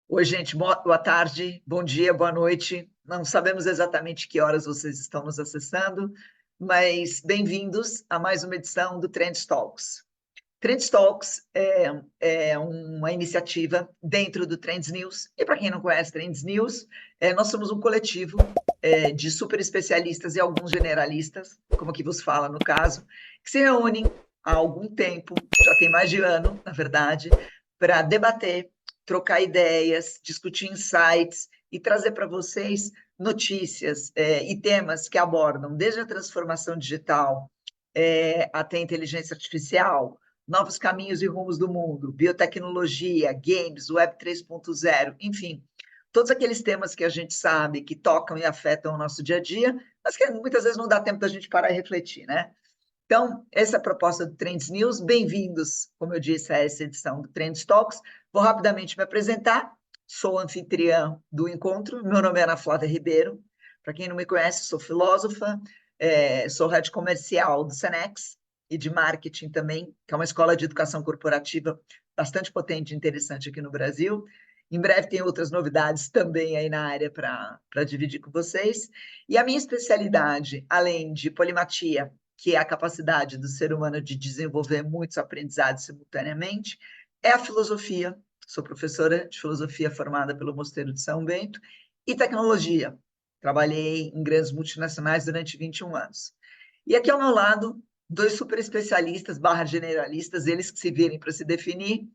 Oi, gente, boa tarde, bom dia, boa noite. Não sabemos exatamente que horas vocês estão nos acessando, mas bem-vindos a mais uma edição do Trends Talks. Trends Talks é uma iniciativa dentro do Trends News. E para quem não conhece Trends News, nós somos um coletivo de super especialistas e alguns generalistas, como aqui vos fala no caso, que se reúnem há algum tempo, já tem mais de ano, na verdade, para debater, trocar ideias, discutir insights e trazer para vocês notícias e temas que abordam desde a transformação digital até a inteligência artificial, novos caminhos e rumos do mundo, biotecnologia, games, Web 3.0, enfim, todos aqueles temas que a gente sabe que tocam e afetam o nosso dia a dia, mas que muitas vezes não dá tempo da gente parar e refletir, né? Então, essa é a proposta do Trends News. Bem-vindos, como eu disse, a essa edição do Trends Talks. Vou rapidamente me apresentar. Sou anfitriã do encontro. Meu nome é Ana Flávia Ribeiro. Para quem não me conhece, sou filósofa, sou head comercial do Senex e de marketing também, que é uma escola de educação corporativa bastante potente e interessante aqui no Brasil. Em breve tem outras novidades também aí na área para dividir com vocês. E a minha especialidade, além de polimatia, que é a capacidade do ser humano de desenvolver muitos aprendizados simultaneamente, é a filosofia. Sou professora de filosofia formada pelo Mosteiro de São Bento e tecnologia. Trabalhei em grandes multinacionais durante 21 anos. E aqui ao meu lado, dois super especialistas, barra generalistas, eles que se virem para se definir,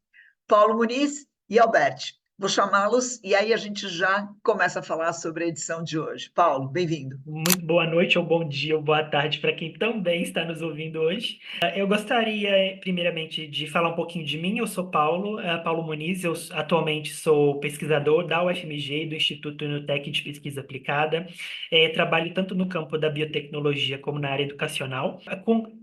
Paulo Muniz e Alberti. Vou chamá-los e aí a gente já começa a falar sobre a edição de hoje. Paulo, bem-vindo. Muito boa noite, ou bom dia, ou boa tarde para quem também está nos ouvindo hoje. Eu gostaria, primeiramente, de falar um pouquinho de mim. Eu sou Paulo, Paulo Muniz. Eu atualmente sou pesquisador da UFMG e do Instituto Unitec de Pesquisa Aplicada. Trabalho tanto no campo da biotecnologia como na área educacional.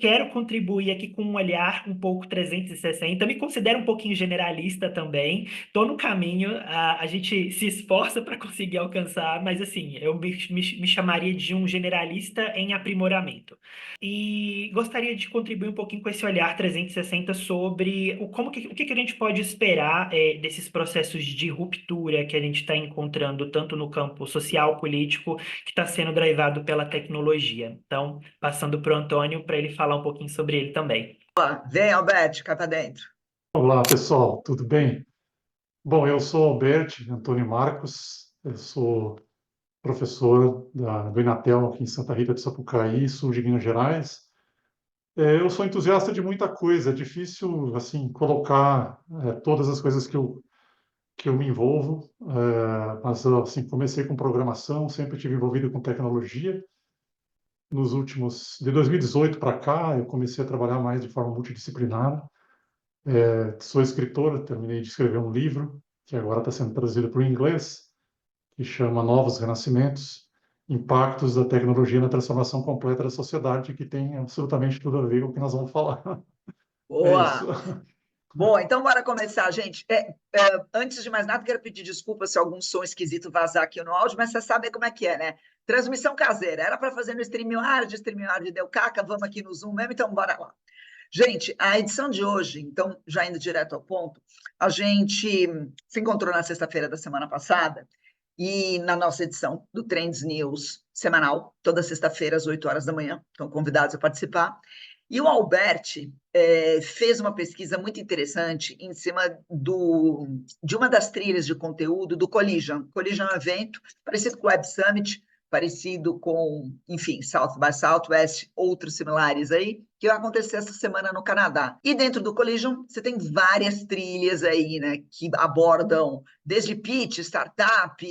Quero contribuir aqui com um olhar um pouco 360. Me considero um pouquinho generalista também. Estou no caminho, a gente se esforça para conseguir alcançar, mas assim, eu me chamaria de um generalista em aprimoramento. E gostaria de contribuir um pouquinho com esse olhar 360 sobre o que que a gente pode esperar desses processos de ruptura que a gente está encontrando tanto no campo social, político, que está sendo drivado pela tecnologia. Então, passando para o Antônio para ele falar um pouquinho sobre ele também. Vem, Alberti, cá para dentro. Olá, pessoal, tudo bem? Bom, eu sou Alberto Antônio Marcos, eu sou professor do Inatel aqui em Santa Rita de Sapucaí, sul de Minas Gerais. Eu sou entusiasta de muita coisa, é difícil assim colocar todas as coisas que eu me envolvo, mas assim, comecei com programação, sempre estive envolvido com tecnologia. De 2018 para cá, eu comecei a trabalhar mais de forma multidisciplinar. Sou escritor, terminei de escrever um livro, que agora está sendo traduzido para o inglês, que chama Novos Renascimentos, Impactos da Tecnologia na Transformação Completa da Sociedade, que tem absolutamente tudo a ver com o que nós vamos falar. É isso. Boa! Boa, então bora começar, gente. Antes de mais nada, quero pedir desculpa se algum som esquisito vazar aqui no áudio, mas você sabe como é que é, né? Transmissão caseira. Era para fazer no StreamYard deu caca, vamos aqui no Zoom mesmo, então bora lá. Gente, a edição de hoje, então, já indo direto ao ponto, a gente se encontrou na sexta-feira da semana passada e na nossa edição do Trends News semanal, toda sexta-feira às 8 horas da manhã, estão convidados a participar. E o Alberti fez uma pesquisa muito interessante em cima de uma das trilhas de conteúdo do Collision. Collision é um evento parecido com o Web Summit, parecido com, enfim, South by Southwest, outros similares aí, que vai acontecer essa semana no Canadá. E dentro do Collision, você tem várias trilhas aí, né, que abordam desde pitch, startup,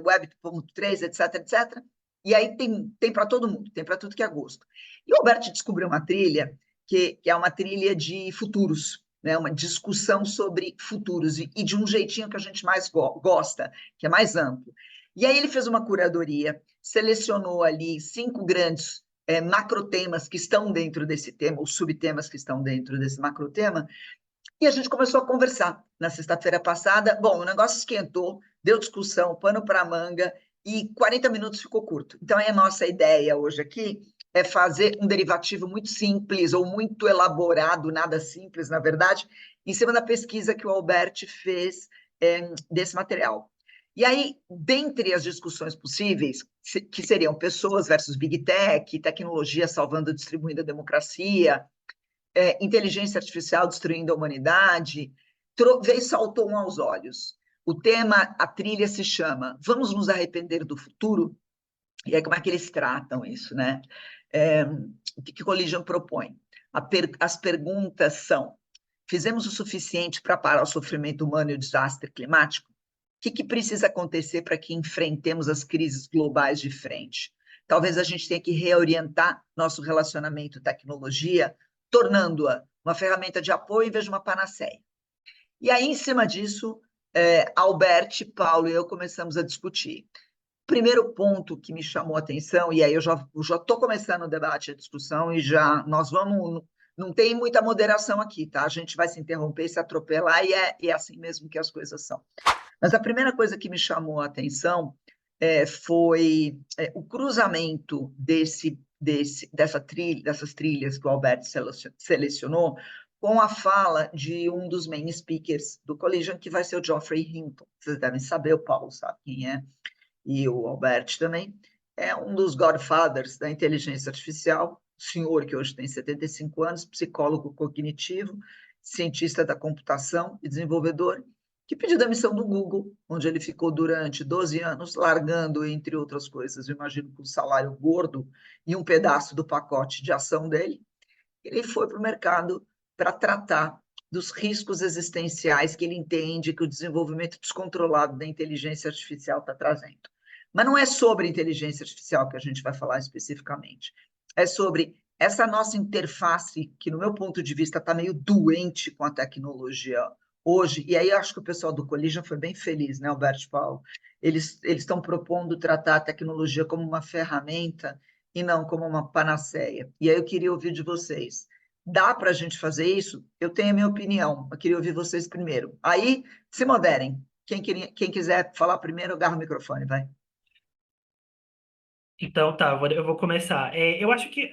Web.3, etc, etc. E aí tem para todo mundo, tem para tudo que é gosto. E o Alberto descobriu uma trilha que é uma trilha de futuros, né, uma discussão sobre futuros e de um jeitinho que a gente mais gosta, que é mais amplo. E aí ele fez uma curadoria, selecionou ali 5 grandes macrotemas que estão dentro desse tema, ou subtemas que estão dentro desse macrotema, e a gente começou a conversar na sexta-feira passada. Bom, o negócio esquentou, deu discussão, pano para manga, e 40 minutos ficou curto. Então, a nossa ideia hoje aqui é fazer um derivativo muito simples, ou muito elaborado, nada simples, na verdade, em cima da pesquisa que o Alberti fez desse material. E aí, dentre as discussões possíveis, que seriam pessoas versus Big Tech, tecnologia salvando e distribuindo a democracia, inteligência artificial destruindo a humanidade, saltou um aos olhos. O tema, a trilha se chama Vamos nos arrepender do futuro? E aí, como é que eles tratam isso, né? O que Collision propõe? As perguntas são: fizemos o suficiente para parar o sofrimento humano e o desastre climático? O que precisa acontecer para que enfrentemos as crises globais de frente? Talvez a gente tenha que reorientar nosso relacionamento tecnologia, tornando-a uma ferramenta de apoio em vez de uma panaceia. E aí, em cima disso, Albert, Paulo e eu começamos a discutir. O primeiro ponto que me chamou a atenção, e aí eu já estou começando o debate, a discussão, e já nós vamos... Não tem muita moderação aqui, tá? A gente vai se interromper, se atropelar, e é assim mesmo que as coisas são. Mas a primeira coisa que me chamou a atenção foi o cruzamento dessas trilhas que o Albert selecionou com a fala de um dos main speakers do Collision, que vai ser o Geoffrey Hinton. Vocês devem saber, o Paulo sabe quem é, e o Albert também. É um dos godfathers da inteligência artificial, senhor que hoje tem 75 anos, psicólogo cognitivo, cientista da computação e desenvolvedor, que pediu demissão do Google, onde ele ficou durante 12 anos, largando, entre outras coisas, eu imagino, com um salário gordo e um pedaço do pacote de ação dele. Ele foi para o mercado para tratar dos riscos existenciais que ele entende que o desenvolvimento descontrolado da inteligência artificial está trazendo. Mas não é sobre inteligência artificial que a gente vai falar especificamente. É sobre essa nossa interface, que, no meu ponto de vista, está meio doente com a tecnologia hoje. E aí eu acho que o pessoal do Collision foi bem feliz, né, Alberto Paulo? Eles estão propondo tratar a tecnologia como uma ferramenta e não como uma panaceia. E aí eu queria ouvir de vocês. Dá para a gente fazer isso? Eu tenho a minha opinião, eu queria ouvir vocês primeiro. Aí, se moderem. Quem quiser falar primeiro, agarra o microfone, vai. Então, tá, eu vou começar. Eu acho que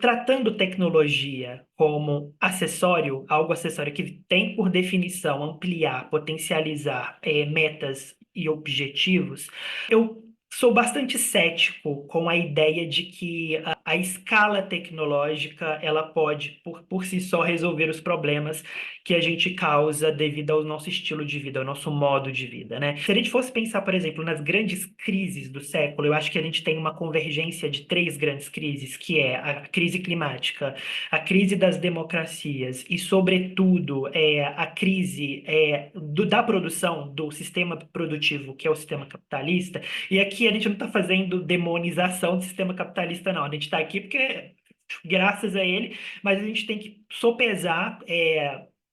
tratando tecnologia como acessório, algo acessório que tem por definição ampliar, potencializar metas e objetivos, eu sou bastante cético com a ideia de que a escala tecnológica ela pode, por si só, resolver os problemas que a gente causa devido ao nosso estilo de vida, ao nosso modo de vida, né? Se a gente fosse pensar, por exemplo, nas grandes crises do século, eu acho que a gente tem uma convergência de três grandes crises, que é a crise climática, a crise das democracias e, sobretudo, a crise da produção, do sistema produtivo, que é o sistema capitalista. E aqui a gente não está fazendo demonização do sistema capitalista, não. A gente está aqui porque, graças a ele, mas a gente tem que sopesar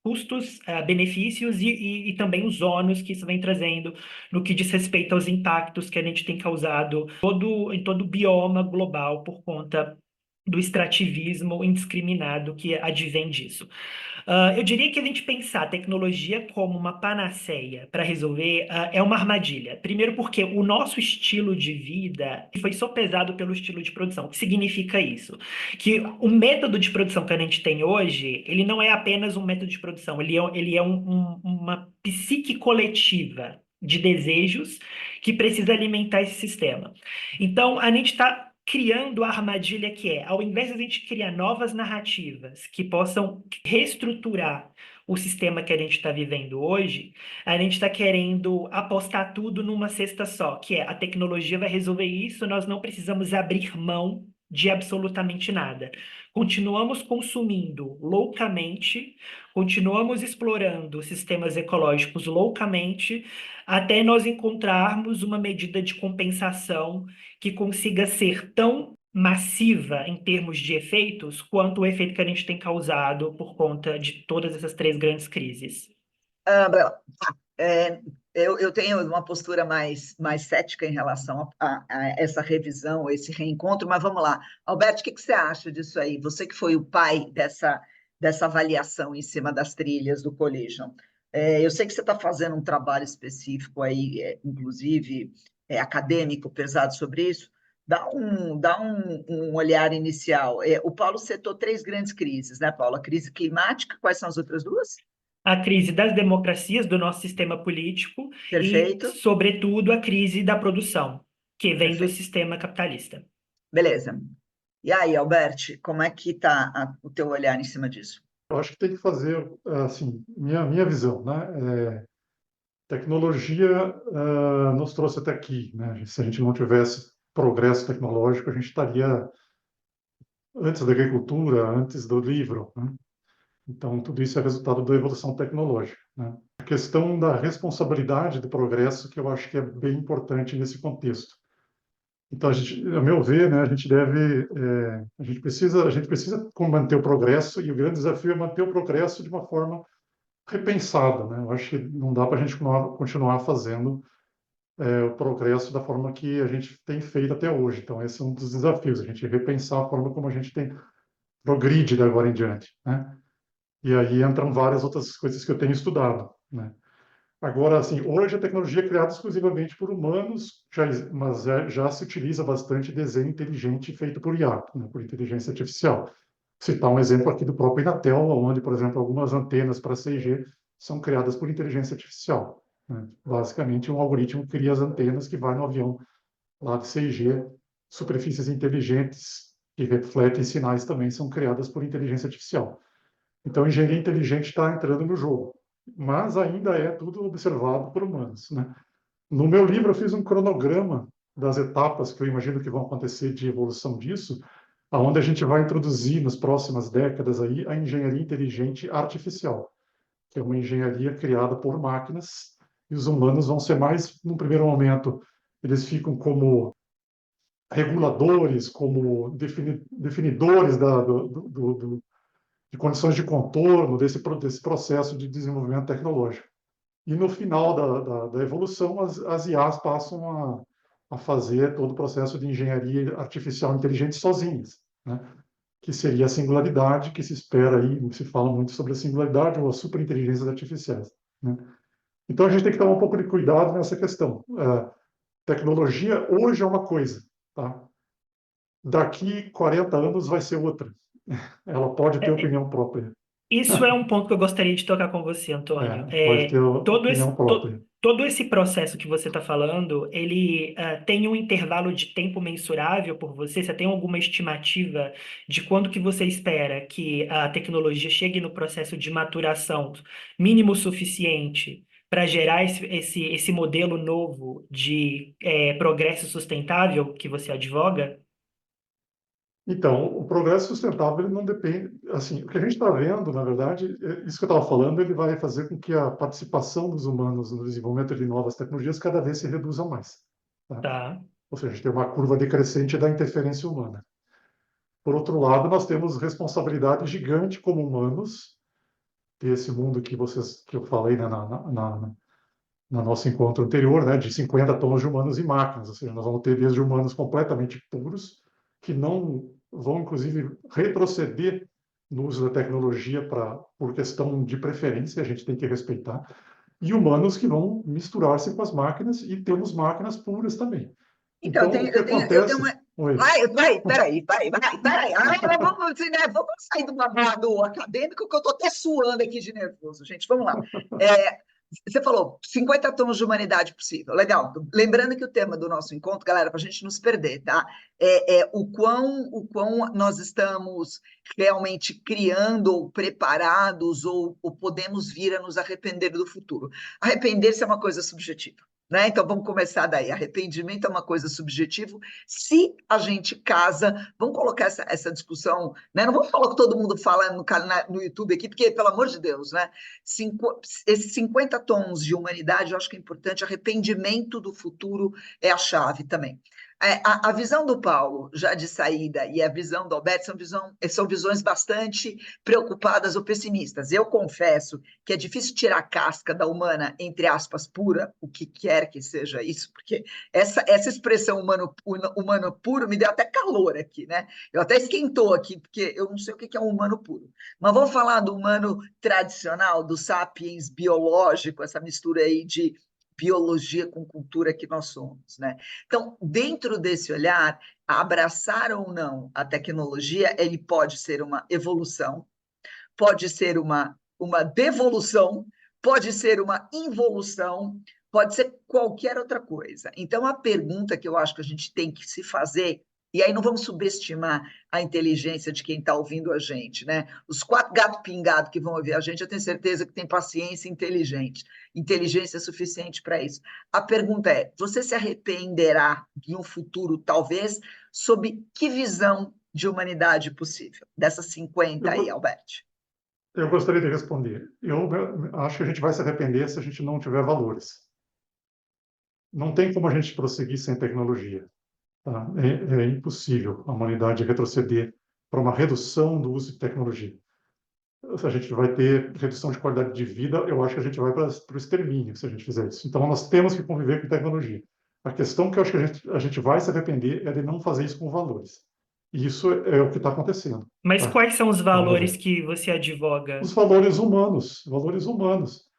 custos, benefícios e também os ônus que isso vem trazendo no que diz respeito aos impactos que a gente tem causado em todo o bioma global por conta do extrativismo indiscriminado que advém disso. Eu diria que a gente pensar a tecnologia como uma panaceia para resolver é uma armadilha. Primeiro porque o nosso estilo de vida foi sopesado pelo estilo de produção. O que significa isso? Que o método de produção que a gente tem hoje, ele não é apenas um método de produção, ele é uma psique coletiva de desejos que precisa alimentar esse sistema. Então, a gente está criando a armadilha que é, ao invés de a gente criar novas narrativas que possam reestruturar o sistema que a gente está vivendo hoje, a gente está querendo apostar tudo numa cesta só, que é a tecnologia vai resolver isso, nós não precisamos abrir mão de absolutamente nada. Continuamos consumindo loucamente, continuamos explorando sistemas ecológicos loucamente, até nós encontrarmos uma medida de compensação que consiga ser tão massiva em termos de efeitos quanto o efeito que a gente tem causado por conta de todas essas três grandes crises. Eu tenho uma postura mais cética em relação a essa revisão, esse reencontro, mas vamos lá. Alberto, o que você acha disso aí? Você que foi o pai dessa avaliação em cima das trilhas do Collision. Eu sei que você está fazendo um trabalho específico aí, inclusive acadêmico, pesado sobre isso. Dá um olhar inicial. O Paulo citou três grandes crises, né, Paulo? A crise climática, quais são as outras duas? a crise das democracias, do nosso sistema político e, Perfeito, sobretudo, a crise da produção, que vem do perfeito. sistema capitalista. Beleza. E aí, Alberti, como é que está o teu olhar em cima disso? Eu acho que tem que fazer, assim, minha visão, né? Tecnologia nos trouxe até aqui, né? Se a gente não tivesse progresso tecnológico, a gente estaria antes da agricultura, antes do livro, né? Então, tudo isso é resultado da evolução tecnológica, né? A questão da responsabilidade do progresso, que eu acho que é bem importante nesse contexto. Então, a meu ver, né, a gente precisa manter o progresso, e o grande desafio é manter o progresso de uma forma repensada, né? Eu acho que não dá para a gente continuar fazendo o progresso da forma que a gente tem feito até hoje. Então, esse é um dos desafios, a gente repensar a forma como a gente tem progride de agora em diante, né? E aí entram várias outras coisas que eu tenho estudado, né? Agora, assim, hoje a tecnologia é criada exclusivamente por humanos, mas já se utiliza bastante desenho inteligente feito por IA, né, por inteligência artificial. Citar um exemplo aqui do próprio Inatel, onde, por exemplo, algumas antenas para 6G são criadas por inteligência artificial, né? Basicamente, um algoritmo cria as antenas que vai no avião lá de 6G. Superfícies inteligentes que refletem sinais também são criadas por inteligência artificial. Então, a engenharia inteligente está entrando no jogo, mas ainda é tudo observado por humanos, né? No meu livro, eu fiz um cronograma das etapas que eu imagino que vão acontecer de evolução disso, aonde a gente vai introduzir nas próximas décadas aí a engenharia inteligente artificial, que é uma engenharia criada por máquinas, e os humanos vão ser mais, num primeiro momento, eles ficam como reguladores, como definidores de condições de contorno desse processo de desenvolvimento tecnológico. E no final da evolução, as IAs passam a fazer todo o processo de engenharia artificial inteligente sozinhas, né? Que seria a singularidade, que se espera aí, se fala muito sobre a singularidade ou as superinteligências artificiais, né? Então a gente tem que tomar um pouco de cuidado nessa questão. Tecnologia hoje é uma coisa, tá? Daqui 40 anos vai ser outra. Ela pode ter opinião própria. Isso é um ponto que eu gostaria de tocar com você, Antônio. Pode ter opinião própria. Todo esse processo que você está falando, ele tem um intervalo de tempo mensurável por você? Você tem alguma estimativa de quando que você espera que a tecnologia chegue no processo de maturação mínimo suficiente para gerar esse modelo novo de progresso sustentável que você advoga? Então, o progresso sustentável ele não depende, assim, o que a gente está vendo, na verdade, isso que eu estava falando, ele vai fazer com que a participação dos humanos no desenvolvimento de novas tecnologias cada vez se reduza mais, tá? Tá. Ou seja, a gente tem uma curva decrescente da interferência humana. Por outro lado, nós temos responsabilidade gigante como humanos, desse mundo que eu falei, né, no nosso encontro anterior, né, de 50 tons de humanos e máquinas, ou seja, nós vamos ter desde humanos completamente puros, que não vão, inclusive, retroceder no uso da tecnologia por questão de preferência, a gente tem que respeitar, e humanos que vão misturar-se com as máquinas, e temos máquinas puras também. Então, Então, o que eu tenho acontece... uma. Oi. Peraí. Vamos sair do babado acadêmico, que eu estou até suando aqui de nervoso, gente. Vamos lá. Você falou 50 tons de humanidade possível. Legal. Lembrando que o tema do nosso encontro, galera, para a gente não se perder, tá? O quão nós estamos realmente criando ou preparados ou podemos vir a nos arrepender do futuro. Arrepender-se é uma coisa subjetiva. Né? Então, vamos começar daí. Arrependimento é uma coisa subjetiva. Se a gente casa, vamos colocar essa discussão, né? Não vamos falar o que todo mundo fala no YouTube aqui, porque, pelo amor de Deus, né? Esses 50 tons de humanidade, eu acho que é importante. Arrependimento do futuro é a chave também. A visão do Paulo, já de saída, e a visão do Alberto são visões bastante preocupadas ou pessimistas. Eu confesso que é difícil tirar a casca da humana, entre aspas, pura, o que quer que seja isso, porque essa expressão humano puro me deu até calor aqui, né? Eu até esquentou aqui, porque eu não sei o que é um humano puro. Mas vamos falar do humano tradicional, do sapiens biológico, essa mistura aí de biologia com cultura que nós somos, né? Então, dentro desse olhar, abraçar ou não a tecnologia, ele pode ser uma evolução, pode ser uma uma devolução, pode ser uma involução, pode ser qualquer outra coisa. Então, a pergunta que eu acho que a gente tem que se fazer, e aí não vamos subestimar a inteligência de quem está ouvindo a gente, né? Os 4 gatos pingados que vão ouvir a gente, eu tenho certeza que tem paciência inteligente, inteligência suficiente para isso. A pergunta é: você se arrependerá de um futuro, talvez, sob que visão de humanidade possível? Dessas 50 aí, Alberto. Eu gostaria de responder. Eu acho que a gente vai se arrepender se a gente não tiver valores. Não tem como a gente prosseguir sem tecnologia. Tá? É impossível a humanidade retroceder para uma redução do uso de tecnologia. Se a gente vai ter redução de qualidade de vida, eu acho que a gente vai para o extermínio se a gente fizer isso. Então, nós temos que conviver com tecnologia. A questão que eu acho que a gente vai se arrepender é de não fazer isso com valores. E isso é o que está acontecendo. Mas Tá? quais são os valores que você advoga? Os valores humanos, valores humanos.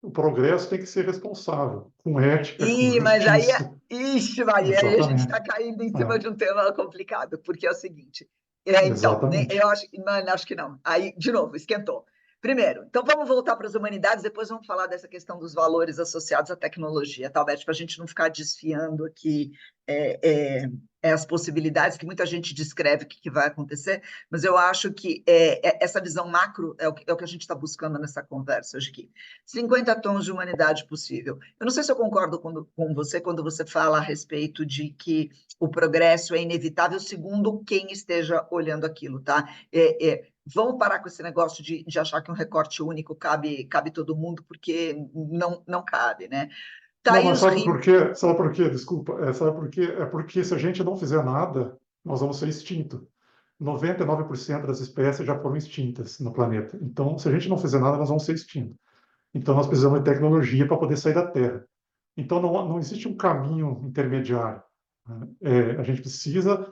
O progresso tem que ser responsável, com ética, com Mas aí, justiça. ixi, Maria, aí a gente está caindo em cima de um tema complicado, porque é o seguinte, então, eu acho que não. Aí, de novo, esquentou. Primeiro, então vamos voltar para as humanidades, depois vamos falar dessa questão dos valores associados à tecnologia, tá, Beth? Para a gente não ficar desfiando aqui as possibilidades que muita gente descreve que vai acontecer, mas eu acho que essa visão macro é o que a gente está buscando nessa conversa hoje aqui. 50 tons de humanidade possível. Eu não sei se eu concordo com você quando você fala a respeito de que o progresso é inevitável segundo quem esteja olhando aquilo, tá? Vamos parar com esse negócio de achar que um recorte único cabe todo mundo, porque não cabe, né? Tá, não, mas sabe por quê? Sabe por quê? Desculpa. Sabe por quê? É porque se a gente não fizer nada, nós vamos ser extinto. 99% das espécies já foram extintas no planeta. Então, se a gente não fizer nada, nós vamos ser extintos. Então, nós precisamos de tecnologia para poder sair da Terra. Então, não existe um caminho intermediário. A gente precisa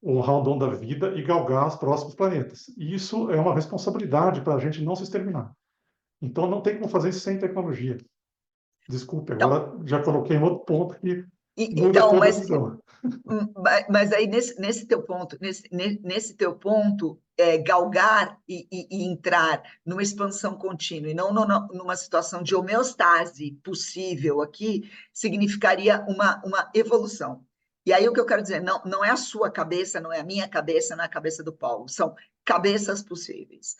honrar o dom da vida e galgar os próximos planetas. E isso é uma responsabilidade para a gente não se exterminar. Então, não tem como fazer isso sem tecnologia. Desculpe, agora já coloquei um outro ponto que muda toda a visão. Mas aí nesse teu ponto, galgar e entrar numa expansão contínua e não numa situação de homeostase possível aqui, significaria uma evolução. E aí o que eu quero dizer, não é a sua cabeça, não é a minha cabeça, não é a cabeça do Paulo, são cabeças possíveis.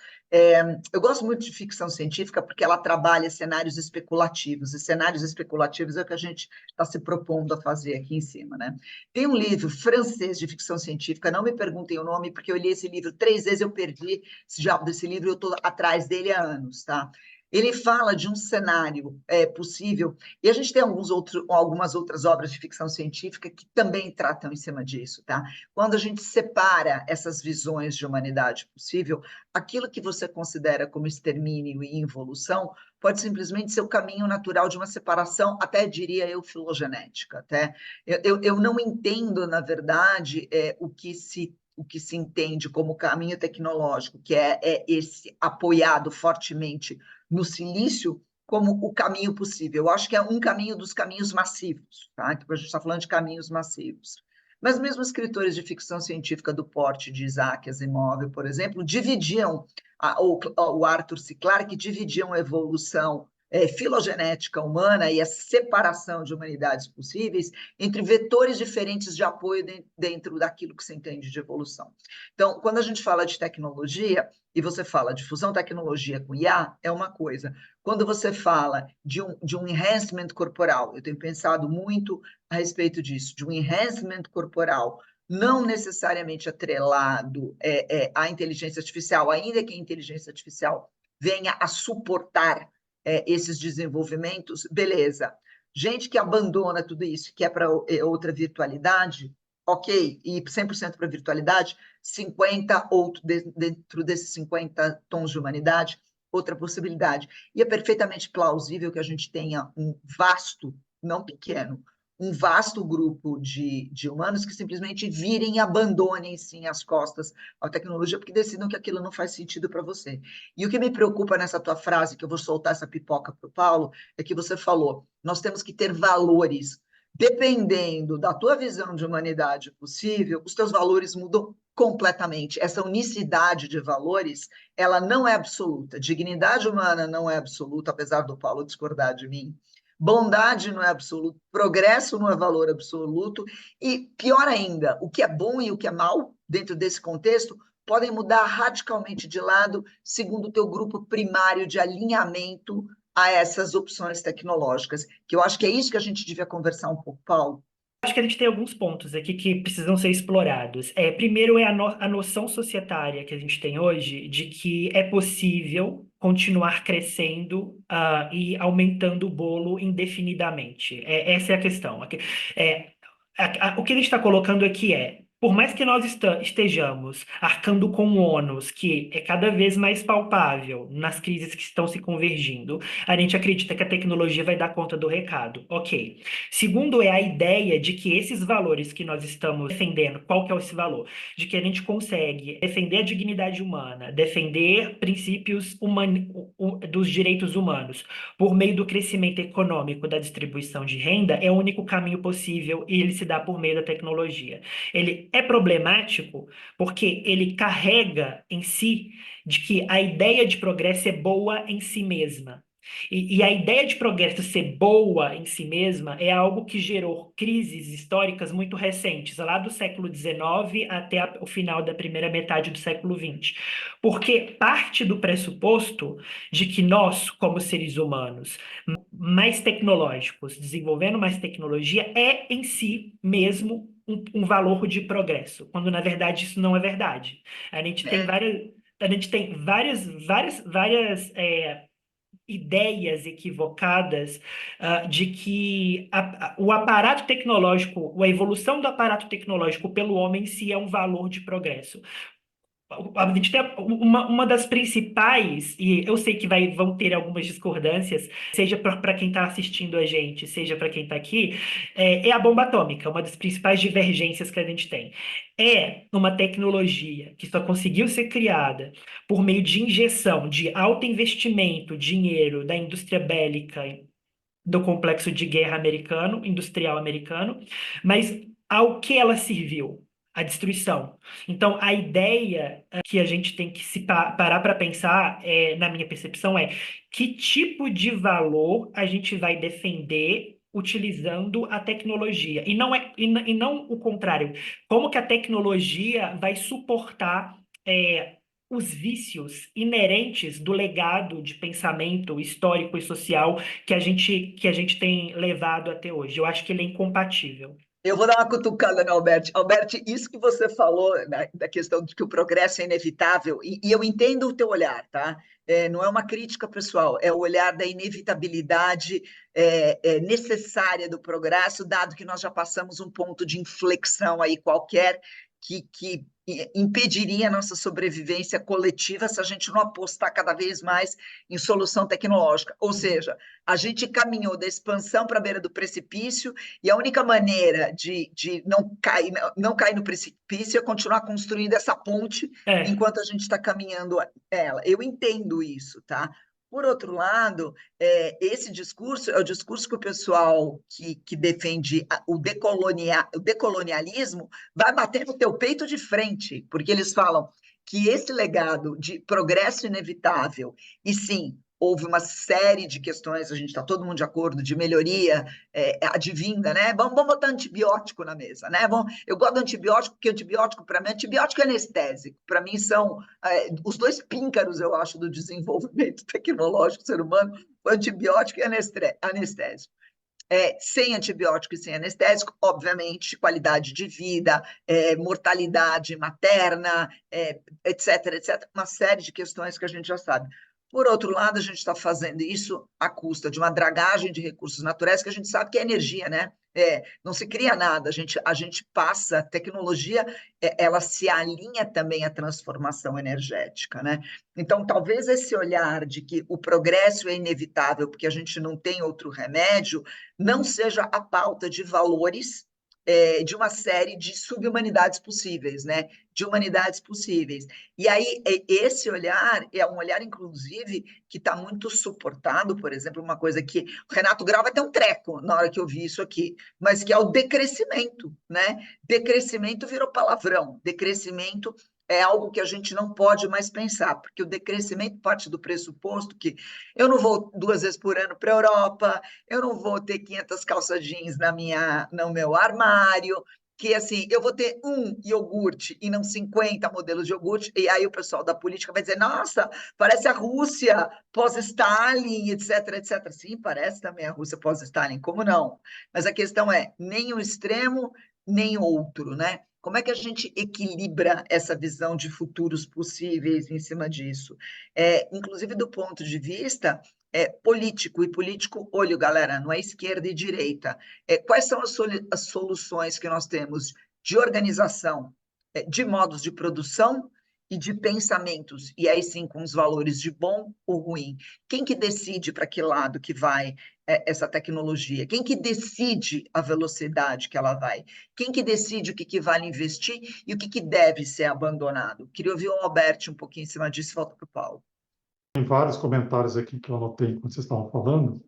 Eu gosto muito de ficção científica porque ela trabalha cenários especulativos, e cenários especulativos é o que a gente está se propondo a fazer aqui em cima, né? Tem um livro francês de ficção científica, não me perguntem o nome, porque eu li esse livro 3 vezes, eu perdi esse diabo desse livro, eu estou atrás dele há anos, tá? Ele fala de um cenário possível, e a gente tem algumas outras obras de ficção científica que também tratam em cima disso, tá? Quando a gente separa essas visões de humanidade possível, aquilo que você considera como extermínio e involução pode simplesmente ser o caminho natural de uma separação, até diria eu, filogenética. Até. Eu não entendo, na verdade, o que se entende como caminho tecnológico, que é esse apoiado fortemente no silício, como o caminho possível. Eu acho que é um caminho dos caminhos massivos, tá? A gente está falando de caminhos massivos. Mas mesmo escritores de ficção científica do porte de Isaac Asimov, por exemplo, dividiam, o Arthur C. Clarke dividiam a evolução filogenética humana e a separação de humanidades possíveis entre vetores diferentes de apoio dentro daquilo que se entende de evolução. Então, quando a gente fala de tecnologia, e você fala de fusão tecnologia com IA, é uma coisa. Quando você fala de um enhancement corporal, eu tenho pensado muito a respeito disso, de um enhancement corporal, não necessariamente atrelado à inteligência artificial, ainda que a inteligência artificial venha a suportar esses desenvolvimentos, beleza. Gente que abandona tudo isso, que é para outra virtualidade, ok, e 100% para virtualidade, 50 dentro desses 50 tons de humanidade, outra possibilidade. E é perfeitamente plausível que a gente tenha um vasto, não pequeno, um vasto grupo de humanos que simplesmente virem e abandonem, sim, as costas à tecnologia, porque decidam que aquilo não faz sentido para você. E o que me preocupa nessa tua frase, que eu vou soltar essa pipoca para o Paulo, é que você falou, nós temos que ter valores. Dependendo da tua visão de humanidade possível, os teus valores mudam completamente. Essa unicidade de valores, ela não é absoluta. Dignidade humana não é absoluta, apesar do Paulo discordar de mim. Bondade não é absoluto, progresso não é valor absoluto, e pior ainda, o que é bom e o que é mal dentro desse contexto podem mudar radicalmente de lado segundo o teu grupo primário de alinhamento a essas opções tecnológicas, que eu acho que é isso que a gente devia conversar um pouco, Paulo. Acho que a gente tem alguns pontos aqui que precisam ser explorados. Primeiro é a noção societária que a gente tem hoje de que é possível continuar crescendo, e aumentando o bolo indefinidamente. Essa é a questão. É, o que a gente está colocando aqui por mais que nós estejamos arcando com um ônus que é cada vez mais palpável nas crises que estão se convergindo, a gente acredita que a tecnologia vai dar conta do recado. Ok. Segundo é a ideia de que esses valores que nós estamos defendendo, qual que é esse valor? De que a gente consegue defender a dignidade humana, defender princípios dos direitos humanos por meio do crescimento econômico, da distribuição de renda, é o único caminho possível e ele se dá por meio da tecnologia. Ele é problemático porque ele carrega em si de que a ideia de progresso é boa em si mesma. E a ideia de progresso ser boa em si mesma é algo que gerou crises históricas muito recentes, lá do século XIX até o final da primeira metade do século XX. Porque parte do pressuposto de que nós, como seres humanos, mais tecnológicos, desenvolvendo mais tecnologia, é em si mesmo um valor de progresso, quando na verdade isso não é verdade. A gente tem várias ideias equivocadas, de que o aparato tecnológico, a evolução do aparato tecnológico pelo homem em si é um valor de progresso. A gente tem uma das principais, e eu sei que vão ter algumas discordâncias, seja para quem está assistindo a gente, seja para quem está aqui, é a bomba atômica, uma das principais divergências que a gente tem. É uma tecnologia que só conseguiu ser criada por meio de injeção de alto investimento, dinheiro da indústria bélica, do complexo de guerra americano, industrial americano, mas ao que ela serviu? A destruição. Então, a ideia que a gente tem que se parar para pensar, na minha percepção, é que tipo de valor a gente vai defender utilizando a tecnologia. E não o contrário. Como que a tecnologia vai suportar os vícios inerentes do legado de pensamento histórico e social que a gente tem levado até hoje. Eu acho que ele é incompatível. Eu vou dar uma cutucada no Albert. Albert, isso que você falou, né, da questão de que o progresso é inevitável, e eu entendo o teu olhar, tá? Não é uma crítica pessoal, é o olhar da inevitabilidade necessária do progresso, dado que nós já passamos um ponto de inflexão aí qualquer que impediria a nossa sobrevivência coletiva se a gente não apostar cada vez mais em solução tecnológica. Ou seja, a gente caminhou da expansão para a beira do precipício e a única maneira de não cair no precipício é continuar construindo essa ponte enquanto a gente está caminhando ela. Eu entendo isso, tá? Por outro lado, esse discurso é o discurso que o pessoal que defende o decolonialismo vai bater no teu peito de frente, porque eles falam que esse legado de progresso inevitável, e sim, houve uma série de questões, a gente está todo mundo de acordo, de melhoria advinda, né? Vamos botar antibiótico na mesa, né? Eu gosto do antibiótico, porque antibiótico, para mim, antibiótico é anestésico. Para mim, são os dois píncaros, eu acho, do desenvolvimento tecnológico do ser humano, o antibiótico e anestésico. Sem antibiótico e sem anestésico, obviamente, qualidade de vida, mortalidade materna, etc., etc., uma série de questões que a gente já sabe. Por outro lado, a gente está fazendo isso à custa de uma dragagem de recursos naturais, que a gente sabe que é energia, né? Não se cria nada, a gente passa, a tecnologia, ela se alinha também à transformação energética, né? Então, talvez esse olhar de que o progresso é inevitável, porque a gente não tem outro remédio, não seja a pauta de valores de uma série de subhumanidades possíveis, né? De humanidades possíveis. E aí, esse olhar é um olhar, inclusive, que está muito suportado, por exemplo, uma coisa que o Renato Grau vai ter um treco na hora que eu vi isso aqui, mas que é o decrescimento, né? Decrescimento virou palavrão, decrescimento é algo que a gente não pode mais pensar, porque o decrescimento parte do pressuposto que eu não vou 2 vezes por ano para a Europa, eu não vou ter 500 calça jeans no meu armário, que assim, eu vou ter um iogurte e não 50 modelos de iogurte, e aí o pessoal da política vai dizer, nossa, parece a Rússia pós-Stalin, etc, etc. Sim, parece também a Rússia pós-Stalin, como não? Mas a questão é, nem um extremo, nem outro, né? Como é que a gente equilibra essa visão de futuros possíveis em cima disso? Inclusive do ponto de vista político, e político, olho, galera, não é esquerda e direita. Quais são as soluções que nós temos de organização, de modos de produção e de pensamentos, e aí sim com os valores de bom ou ruim? Quem que decide para que lado que vai essa tecnologia? Quem que decide a velocidade que ela vai? Quem que decide o que vale investir e o que deve ser abandonado? Queria ouvir o Alberto um pouquinho em cima disso e volto para o Paulo. Tem vários comentários aqui que eu anotei enquanto vocês estavam falando.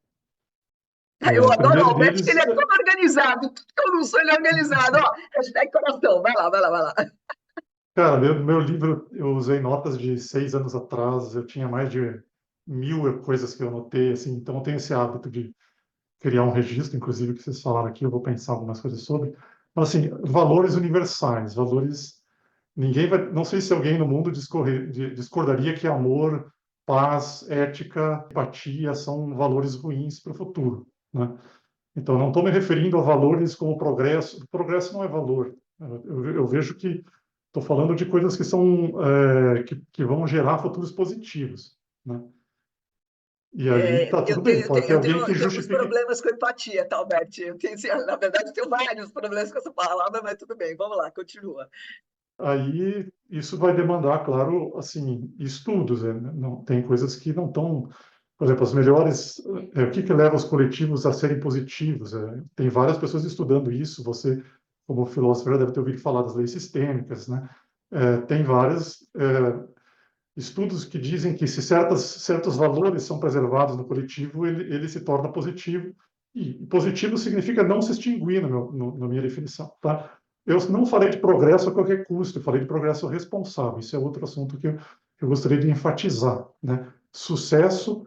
Eu O adoro o primeiro Alberto, que deles, ele é todo organizado. Tudo que eu não sou, ele é organizado. Ó, hashtag coração. Vai lá, vai lá, vai lá. cara, meu livro, eu usei notas de 6 anos atrás, eu tinha mais de 1000 coisas que eu anotei, assim, então eu tenho esse hábito de criar um registro, inclusive, que vocês falaram aqui, eu vou pensar algumas coisas sobre. Mas, assim, valores universais, valores. Ninguém vai. Não sei se alguém no mundo discordaria que amor, paz, ética, empatia são valores ruins para o futuro, né? Então, não estou me referindo a valores como progresso. Progresso não é valor. Eu vejo que estou falando de coisas que são que vão gerar futuros positivos, né? E aí tá tudo bem. Pode ter alguém que Eu tenho uns justifique. problemas com empatia, tá, Alberto? Assim, na verdade, eu tenho vários problemas com essa palavra, mas tudo bem. Vamos lá, continua. Aí isso vai demandar, claro, assim, estudos. Não, tem coisas que não estão, por exemplo, as melhores. O que leva os coletivos a serem positivos? Tem várias pessoas estudando isso. Você, como filósofo, já deve ter ouvido falar das leis sistêmicas, né? Tem vários estudos que dizem que se certos valores são preservados no coletivo, ele se torna positivo. E positivo significa não se extinguir, na minha definição, tá? Eu não falei de progresso a qualquer custo, eu falei de progresso responsável. Isso é outro assunto que eu gostaria de enfatizar, né? Sucesso,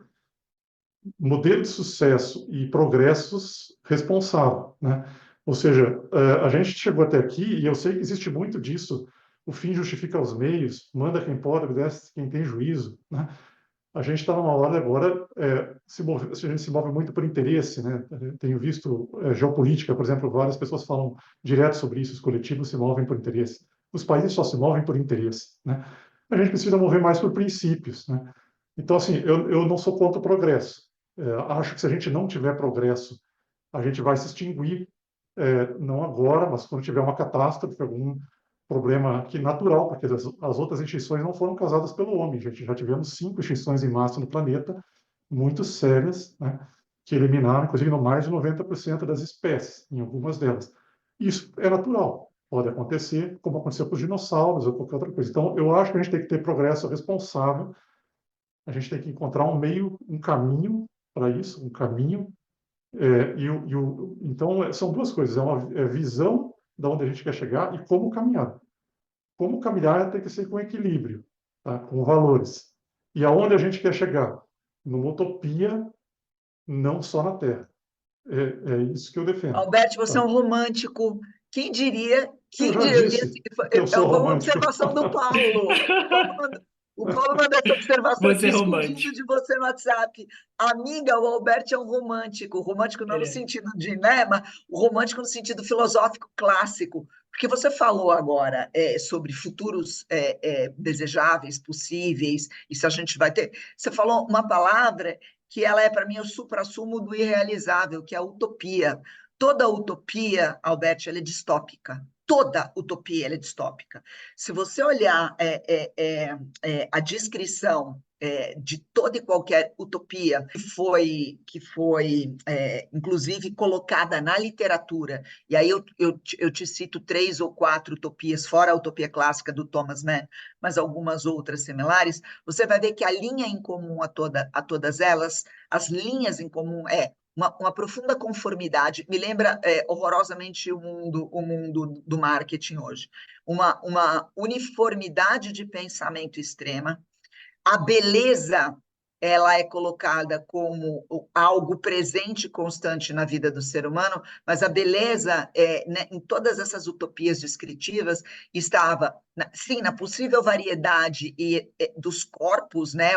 modelo de sucesso e progressos responsável, né? Ou seja, a gente chegou até aqui e eu sei que existe muito disso. O fim justifica os meios, manda quem pode, obedece quem tem juízo, né? A gente está numa hora agora, a gente se move muito por interesse, né? Tenho visto geopolítica, por exemplo, várias pessoas falam direto sobre isso, os coletivos se movem por interesse. Os países só se movem por interesse, né? A gente precisa mover mais por princípios, né? Então, assim, eu não sou contra o progresso. Acho que se a gente não tiver progresso, a gente vai se extinguir, não agora, mas quando tiver uma catástrofe, algum problema que natural, porque as outras extinções não foram causadas pelo homem. Gente, já tivemos 5 extinções em massa no planeta, muito sérias, né, que eliminaram, inclusive, mais de 90% das espécies, em algumas delas. Isso é natural, pode acontecer, como aconteceu com os dinossauros ou qualquer outra coisa. Então, eu acho que a gente tem que ter progresso responsável, a gente tem que encontrar um meio, um caminho para isso, um caminho. Então, são duas coisas, é uma visão de onde a gente quer chegar e como caminhar. Como caminhar tem que ser com equilíbrio, tá? Com valores. E aonde a gente quer chegar? Numa utopia, não só na Terra. É isso que eu defendo. Alberto, você é Tá? um romântico. Quem diria? Eu Quem já diria? disse que eu sou Foi uma romântico. observação do Paulo. O Paulo mandou essa observação Você aqui, é escondido romântico. de você no WhatsApp. Amiga, o Alberto é um romântico. Romântico não no Ele é. sentido de, né, mas o romântico no sentido filosófico clássico. Porque você falou agora sobre futuros desejáveis, possíveis, e se a gente vai ter. Você falou uma palavra que ela é, para mim, o suprassumo do irrealizável, que é a utopia. Toda utopia, Alberto, ela é distópica. Toda utopia ela é distópica. Se você olhar a descrição de toda e qualquer utopia que foi inclusive, colocada na literatura. E aí eu te cito 3 ou 4 utopias, fora a utopia clássica do Thomas Mann, mas algumas outras similares. Você vai ver que a linha em comum a todas elas, as linhas em comum uma profunda conformidade, me lembra horrorosamente o mundo do marketing hoje. Uma uniformidade de pensamento extrema. A beleza, ela é colocada como algo presente e constante na vida do ser humano, mas a beleza, né, em todas essas utopias descritivas, estava, sim, na possível variedade dos corpos, né,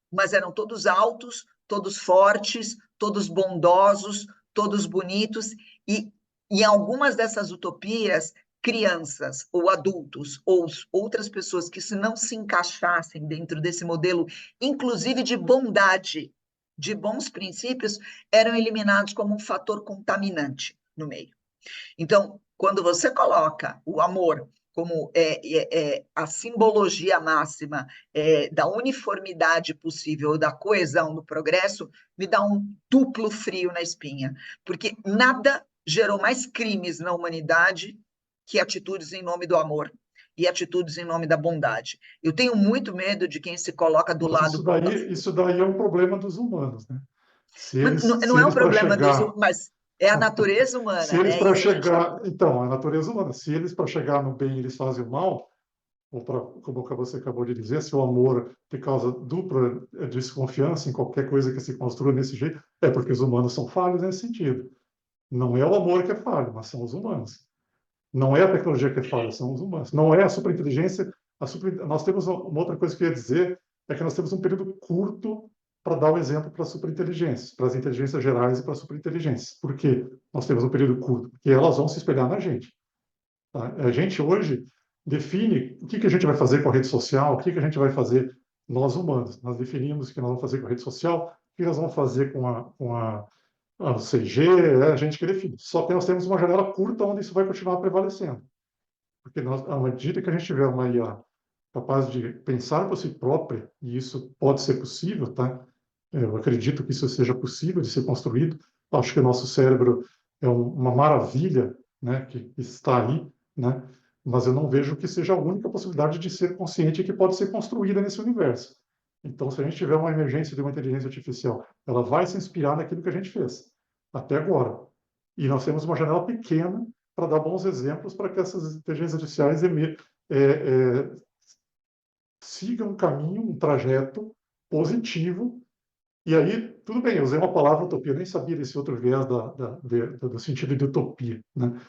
mas eram todos altos, todos fortes, todos bondosos, todos bonitos, e em algumas dessas utopias crianças ou adultos ou outras pessoas que se não se encaixassem dentro desse modelo, inclusive de bondade, de bons princípios, eram eliminados como um fator contaminante no meio. Então, quando você coloca o amor como a simbologia máxima da uniformidade possível, da coesão, do progresso, me dá um duplo frio na espinha, porque nada gerou mais crimes na humanidade que atitudes em nome do amor e atitudes em nome da bondade. Eu tenho muito medo de quem se coloca do Mas lado... isso daí é um problema dos humanos, né? Mas Se não é um eles para problema chegar, mas é a natureza se humana, eles né? para Isso a gente... chegar, então, a natureza humana, se eles para chegar no bem eles fazem o mal, ou para, como você acabou de dizer, se o amor te causa dupla desconfiança em qualquer coisa que se construa desse jeito, é porque os humanos são falhos nesse sentido. Não é o amor que é falho, mas são os humanos. Não é a tecnologia que é falha, são os humanos. Não é a superinteligência. Nós temos uma outra coisa que eu ia dizer, é que nós temos um período curto para dar um exemplo para a superinteligência, para as inteligências gerais e para a superinteligência. Por quê? Nós temos um período curto, porque elas vão se espelhar na gente. Tá? A gente hoje define o que a gente vai fazer com a rede social, o que a gente vai fazer, nós humanos. Nós definimos o que nós vamos fazer com a rede social, o que nós vamos fazer com a CG, é a gente que define. Só que nós temos uma janela curta onde isso vai continuar prevalecendo. Porque à medida que a gente tiver uma IA capaz de pensar por si própria, e isso pode ser possível, tá? Eu acredito que isso seja possível de ser construído. Acho que o nosso cérebro é uma maravilha, né, que está aí, né? Mas eu não vejo que seja a única possibilidade de ser consciente que pode ser construída nesse universo. Então, se a gente tiver uma emergência de uma inteligência artificial, ela vai se inspirar naquilo que a gente fez até agora. E nós temos uma janela pequena para dar bons exemplos para que essas inteligências artificiais sigam um caminho, um trajeto positivo. E aí, tudo bem, eu usei uma palavra utopia, eu nem sabia desse outro viés do sentido de utopia, né?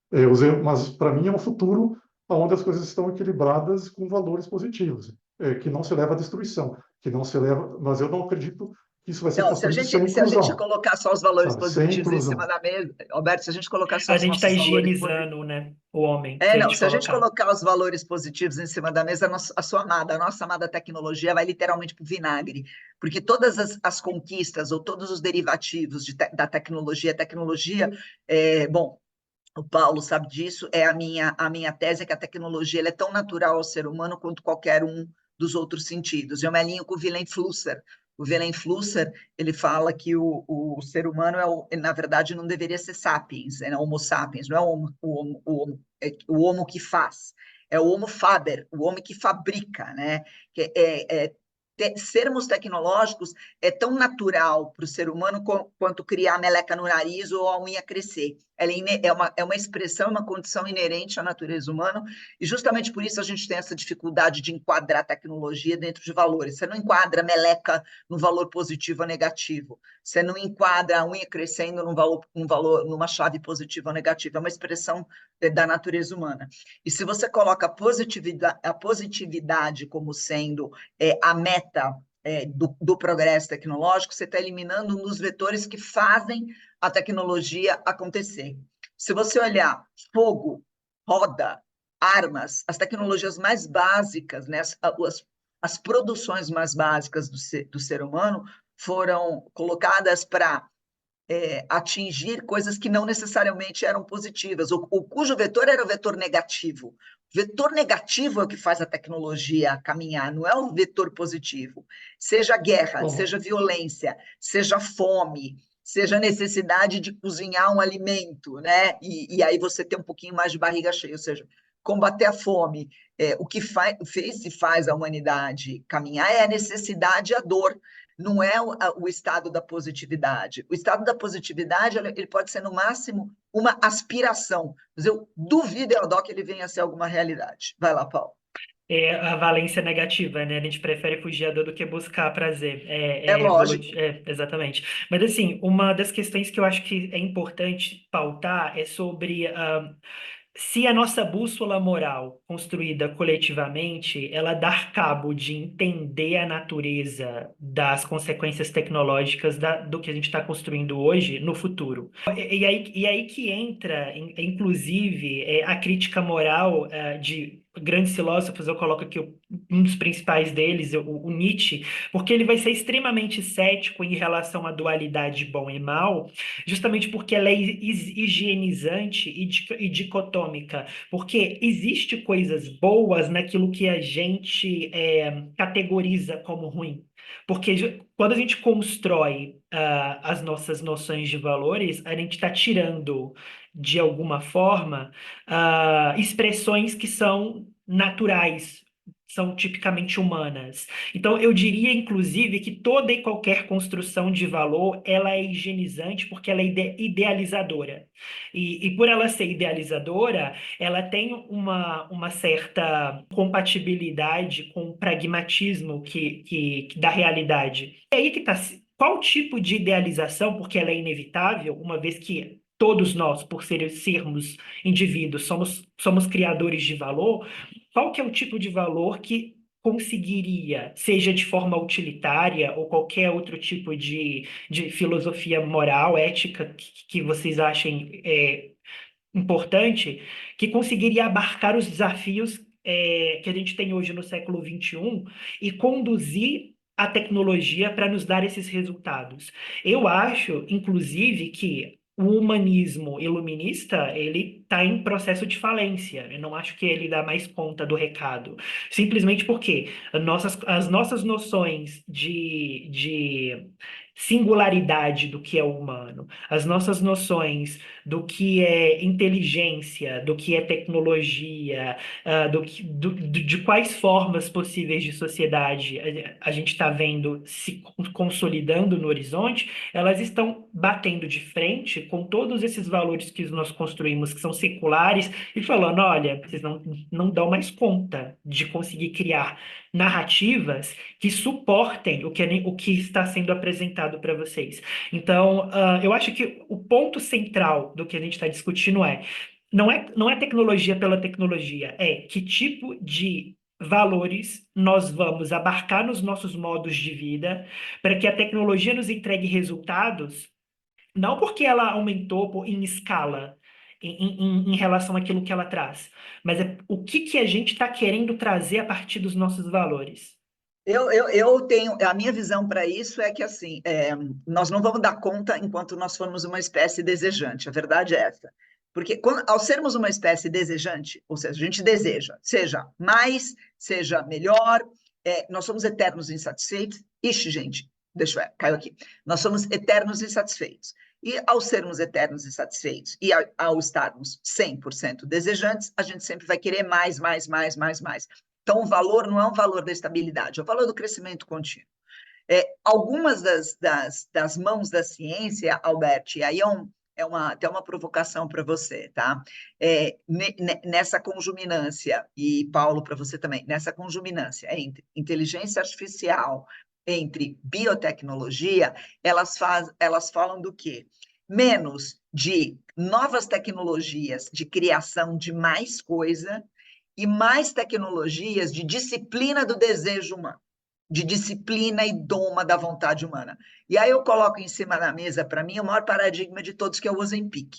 Eu usei, mas para mim é um futuro onde as coisas estão equilibradas com valores positivos, que não se leva à destruição, que não se leva, mas eu não acredito que isso vai ser Não, se a construído sem gente, se a gente inclusão, colocar só os valores sabe? Sem positivos em cima inclusão. da mesa, Alberto, se a gente colocar só A os gente está nossos valores higienizando, né, o homem, se a não, gente se a gente colocar. colocar os valores positivos em cima da mesa, a nossa amada tecnologia vai literalmente para o vinagre, porque todas as conquistas ou todos os derivativos da tecnologia, bom, o Paulo sabe disso, a minha tese é que a tecnologia ela é tão natural ao ser humano quanto qualquer um dos outros sentidos. Eu me alinho com o Willem Flusser. O Willem Flusser, ele fala que o ser humano, na verdade, não deveria ser sapiens, é homo sapiens, não é o homo que faz, é o homo faber, o homem que fabrica, né? Sermos tecnológicos é tão natural para o ser humano quanto criar a meleca no nariz ou a unha crescer. Ela é uma expressão, uma condição inerente à natureza humana, e justamente por isso a gente tem essa dificuldade de enquadrar a tecnologia dentro de valores. Você não enquadra a meleca no valor positivo ou negativo. Você não enquadra a unha crescendo numa chave positiva ou negativa. É uma expressão da natureza humana. E se você coloca a positividade como sendo a meta do progresso tecnológico, você está eliminando um dos vetores que fazem a tecnologia acontecer. Se você olhar fogo, roda, armas, as tecnologias mais básicas, né, as produções mais básicas do ser humano foram colocadas para atingir coisas que não necessariamente eram positivas, ou cujo vetor era o vetor negativo. Vetor negativo é o que faz a tecnologia caminhar, não é o vetor positivo. Seja guerra, Bom, seja violência, seja fome, seja necessidade de cozinhar um alimento, né? E aí você tem um pouquinho mais de barriga cheia, ou seja, combater a fome. O que fez e faz a humanidade caminhar é a necessidade e a dor, não é o estado da positividade. O estado da positividade ele pode ser, no máximo, uma aspiração, mas eu duvido, Eudó, que ele venha a ser alguma realidade. Vai lá, Paulo. É a valência negativa, né? A gente prefere fugir da dor do que buscar prazer. É lógico. Exatamente. Mas, assim, uma das questões que eu acho que é importante pautar é sobre se a nossa bússola moral, construída coletivamente, ela dar cabo de entender a natureza das consequências tecnológicas do que a gente está construindo hoje no futuro. E aí que entra, inclusive, a crítica moral de grandes filósofos. Eu coloco aqui um dos principais deles, o Nietzsche, porque ele vai ser extremamente cético em relação à dualidade bom e mal, justamente porque ela é higienizante e dicotômica, porque existe coisas boas naquilo que a gente categoriza como ruim. Porque quando a gente constrói as nossas noções de valores, a gente está tirando, de alguma forma, expressões que são naturais, são tipicamente humanas. Então, eu diria, inclusive, que toda e qualquer construção de valor, ela é higienizante porque ela é idealizadora. E por ela ser idealizadora, ela tem uma certa compatibilidade com o pragmatismo da realidade. E aí que está. Qual tipo de idealização, porque ela é inevitável, uma vez que todos nós, por sermos indivíduos, somos criadores de valor, qual que é o tipo de valor que conseguiria, seja de forma utilitária ou qualquer outro tipo de filosofia moral, ética que vocês achem importante, que conseguiria abarcar os desafios que a gente tem hoje no século XXI e conduzir a tecnologia para nos dar esses resultados. Eu acho, inclusive, que o humanismo iluminista, ele está em processo de falência. Eu não acho que ele dá mais conta do recado. Simplesmente porque as nossas noções de singularidade do que é o humano, as nossas noções do que é inteligência, do que é tecnologia, de quais formas possíveis de sociedade a gente está vendo se consolidando no horizonte, elas estão batendo de frente com todos esses valores que nós construímos, que são seculares, e falando: olha, vocês não dão mais conta de conseguir criar narrativas que suportem o que está sendo apresentado para vocês. Então, eu acho que o ponto central do que a gente está discutindo não é tecnologia pela tecnologia, é que tipo de valores nós vamos abarcar nos nossos modos de vida para que a tecnologia nos entregue resultados, não porque ela aumentou em escala em relação àquilo que ela traz, mas é o que a gente está querendo trazer a partir dos nossos valores. Eu tenho, a minha visão para isso é que assim, nós não vamos dar conta enquanto nós formos uma espécie desejante, a verdade é essa. Porque ao sermos uma espécie desejante, ou seja, a gente deseja, seja mais, seja melhor, nós somos eternos insatisfeitos. Ixi, gente, deixa eu ver, caiu aqui. Nós somos eternos insatisfeitos. E ao sermos eternos insatisfeitos e ao estarmos 100% desejantes, a gente sempre vai querer mais, mais, mais, mais, mais. Então, o valor não é um valor da estabilidade, é o valor do crescimento contínuo. Algumas das mãos da ciência, Albert, e aí até uma provocação para você, tá? Nessa conjuminância, e Paulo, para você também, nessa conjuminância entre inteligência artificial, entre biotecnologia, elas falam do quê? Menos de novas tecnologias de criação de mais coisa e mais tecnologias de disciplina do desejo humano, de disciplina e doma da vontade humana. E aí eu coloco em cima da mesa, para mim, o maior paradigma de todos, que é o Ozempic.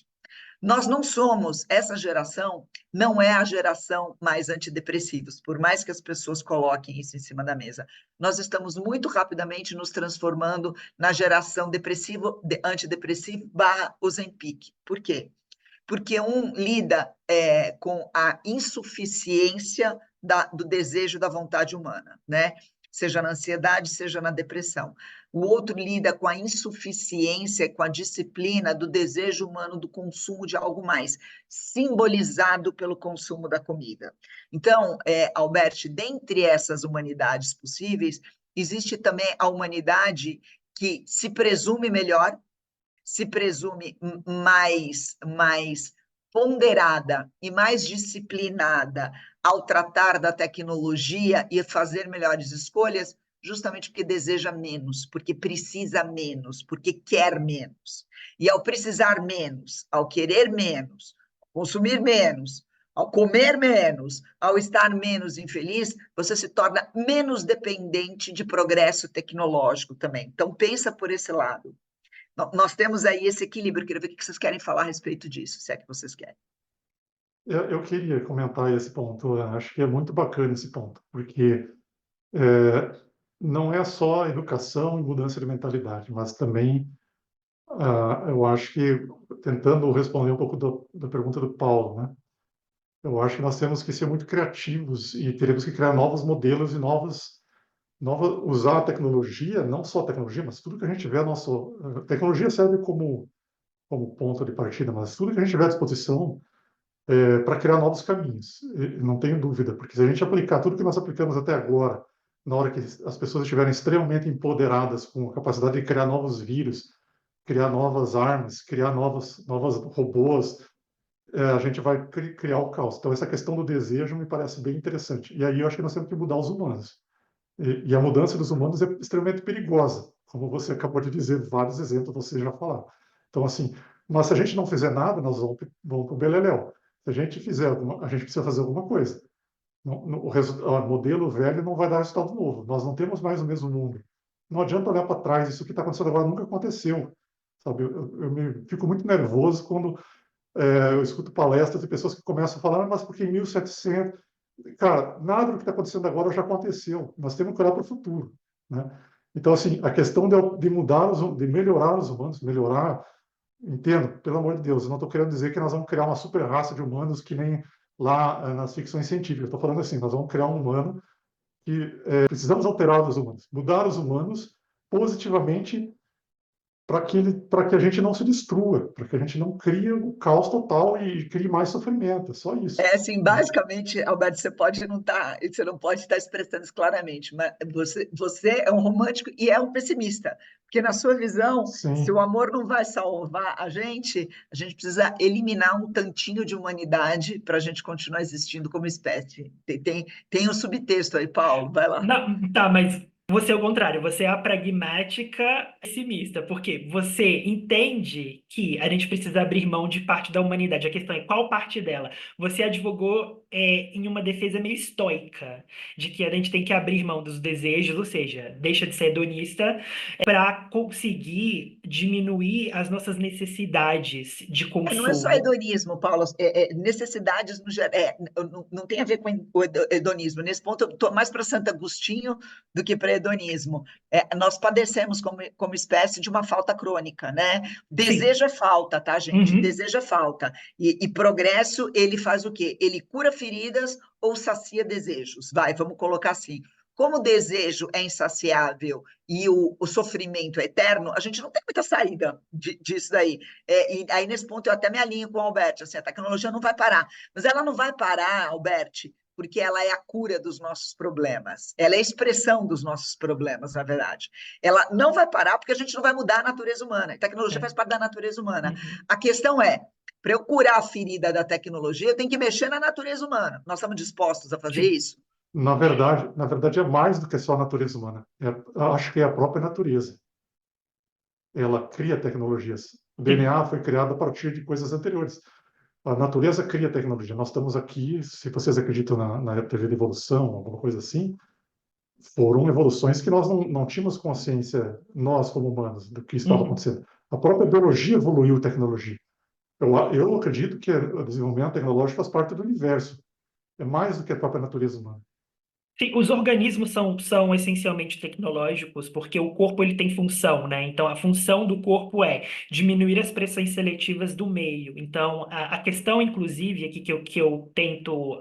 Nós não somos, essa geração não é a geração mais antidepressivos, por mais que as pessoas coloquem isso em cima da mesa. Nós estamos muito rapidamente nos transformando na geração antidepressivo / Ozempic. Por quê? porque um lida com a insuficiência do desejo da vontade humana, né? Seja na ansiedade, seja na depressão. O outro lida com a insuficiência, com a disciplina do desejo humano do consumo de algo mais, simbolizado pelo consumo da comida. Então, Albert, dentre essas humanidades possíveis, existe também a humanidade que se presume melhor, se presume mais ponderada e mais disciplinada ao tratar da tecnologia e fazer melhores escolhas, justamente porque deseja menos, porque precisa menos, porque quer menos. E ao precisar menos, ao querer menos, consumir menos, ao comer menos, ao estar menos infeliz, você se torna menos dependente de progresso tecnológico também. Então, pensa por esse lado. Nós temos aí esse equilíbrio. Eu queria ver o que vocês querem falar a respeito disso, se é que vocês querem. Eu queria comentar esse ponto. Eu acho que é muito bacana esse ponto, porque não é só educação e mudança de mentalidade, mas também eu acho que, tentando responder um pouco da pergunta do Paulo, né? Eu acho que nós temos que ser muito criativos e teremos que criar novos modelos e usar a tecnologia, não só a tecnologia, mas tudo que a gente tiver, a tecnologia serve como ponto de partida, mas tudo que a gente tiver à disposição para criar novos caminhos, não tenho dúvida, porque se a gente aplicar tudo que nós aplicamos até agora, na hora que as pessoas estiverem extremamente empoderadas com a capacidade de criar novos vírus, criar novas armas, criar novas robôs, a gente vai criar o caos. Então, essa questão do desejo me parece bem interessante. E aí eu acho que nós temos que mudar os humanos. E a mudança dos humanos é extremamente perigosa, como você acabou de dizer, vários exemplos você já falaram. Então, assim, mas se a gente não fizer nada, nós vamos para o beleléu. Se a gente fizer a gente precisa fazer alguma coisa. O modelo velho não vai dar resultado novo. Nós não temos mais o mesmo mundo. Não adianta olhar para trás, isso que está acontecendo agora nunca aconteceu. Sabe? Eu fico muito nervoso quando eu escuto palestras de pessoas que começam a falar, mas porque em 1700... Cara, nada do que está acontecendo agora já aconteceu. Nós temos que olhar para o futuro, né? Então, assim, a questão de mudar, de melhorar os humanos, entendo, pelo amor de Deus, eu não estou querendo dizer que nós vamos criar uma super raça de humanos que nem lá nas ficções científicas. Estou falando assim, nós vamos criar um humano que precisamos alterar os humanos, mudar os humanos positivamente para que a gente não se destrua, para que a gente não crie o caos total e crie mais sofrimento. É só isso. Assim, basicamente, Alberto, você não pode estar expressando isso claramente, mas você é um romântico e é um pessimista, porque na sua visão, se o Sim. amor não vai salvar a gente precisa eliminar um tantinho de humanidade para a gente continuar existindo como espécie. Tem um subtexto aí, Paulo, vai lá. Não, tá, mas você é o contrário, você é a pragmática pessimista, porque você entende que a gente precisa abrir mão de parte da humanidade. A questão é qual parte dela? Você advogou em uma defesa meio estoica, de que a gente tem que abrir mão dos desejos, ou seja, deixa de ser hedonista, para conseguir diminuir as nossas necessidades de Não é só consumo. hedonismo, Paulo, necessidades no geral, não tem a ver com o hedonismo. Nesse ponto, eu estou mais para Santo Agostinho do que para hedonismo. Nós padecemos como espécie de uma falta crônica, né? Sim. Desejo é falta, tá, gente? Uhum. Desejo é falta. E progresso, ele faz o quê? Ele cura feridas ou sacia desejos. Vamos colocar assim. Como o desejo é insaciável e o sofrimento é eterno, a gente não tem muita saída disso daí. E aí, nesse ponto, eu até me alinho com o Albert, assim, a tecnologia não vai parar. Mas ela não vai parar, Albert, porque ela é a cura dos nossos problemas. Ela é a expressão dos nossos problemas, na verdade. Ela não vai parar porque a gente não vai mudar a natureza humana. A tecnologia É. faz parte da natureza humana. Uhum. A questão é, para eu curar a ferida da tecnologia, eu tenho que mexer na natureza humana. Nós estamos dispostos a fazer Sim. isso? Na verdade é mais do que só a natureza humana. Eu acho que é a própria natureza. Ela cria tecnologias. O Sim. DNA foi criado a partir de coisas anteriores. A natureza cria tecnologia. Nós estamos aqui, se vocês acreditam na teoria da evolução, alguma coisa assim, foram evoluções que nós não tínhamos consciência, nós como humanos, do que estava Uhum. acontecendo. A própria biologia evoluiu tecnologia. Eu acredito que o desenvolvimento tecnológico faz parte do universo. É mais do que a própria natureza humana. Sim, os organismos são essencialmente tecnológicos, porque o corpo ele tem função, né? Então, a função do corpo é diminuir as pressões seletivas do meio. Então, a questão, inclusive, aqui que eu tento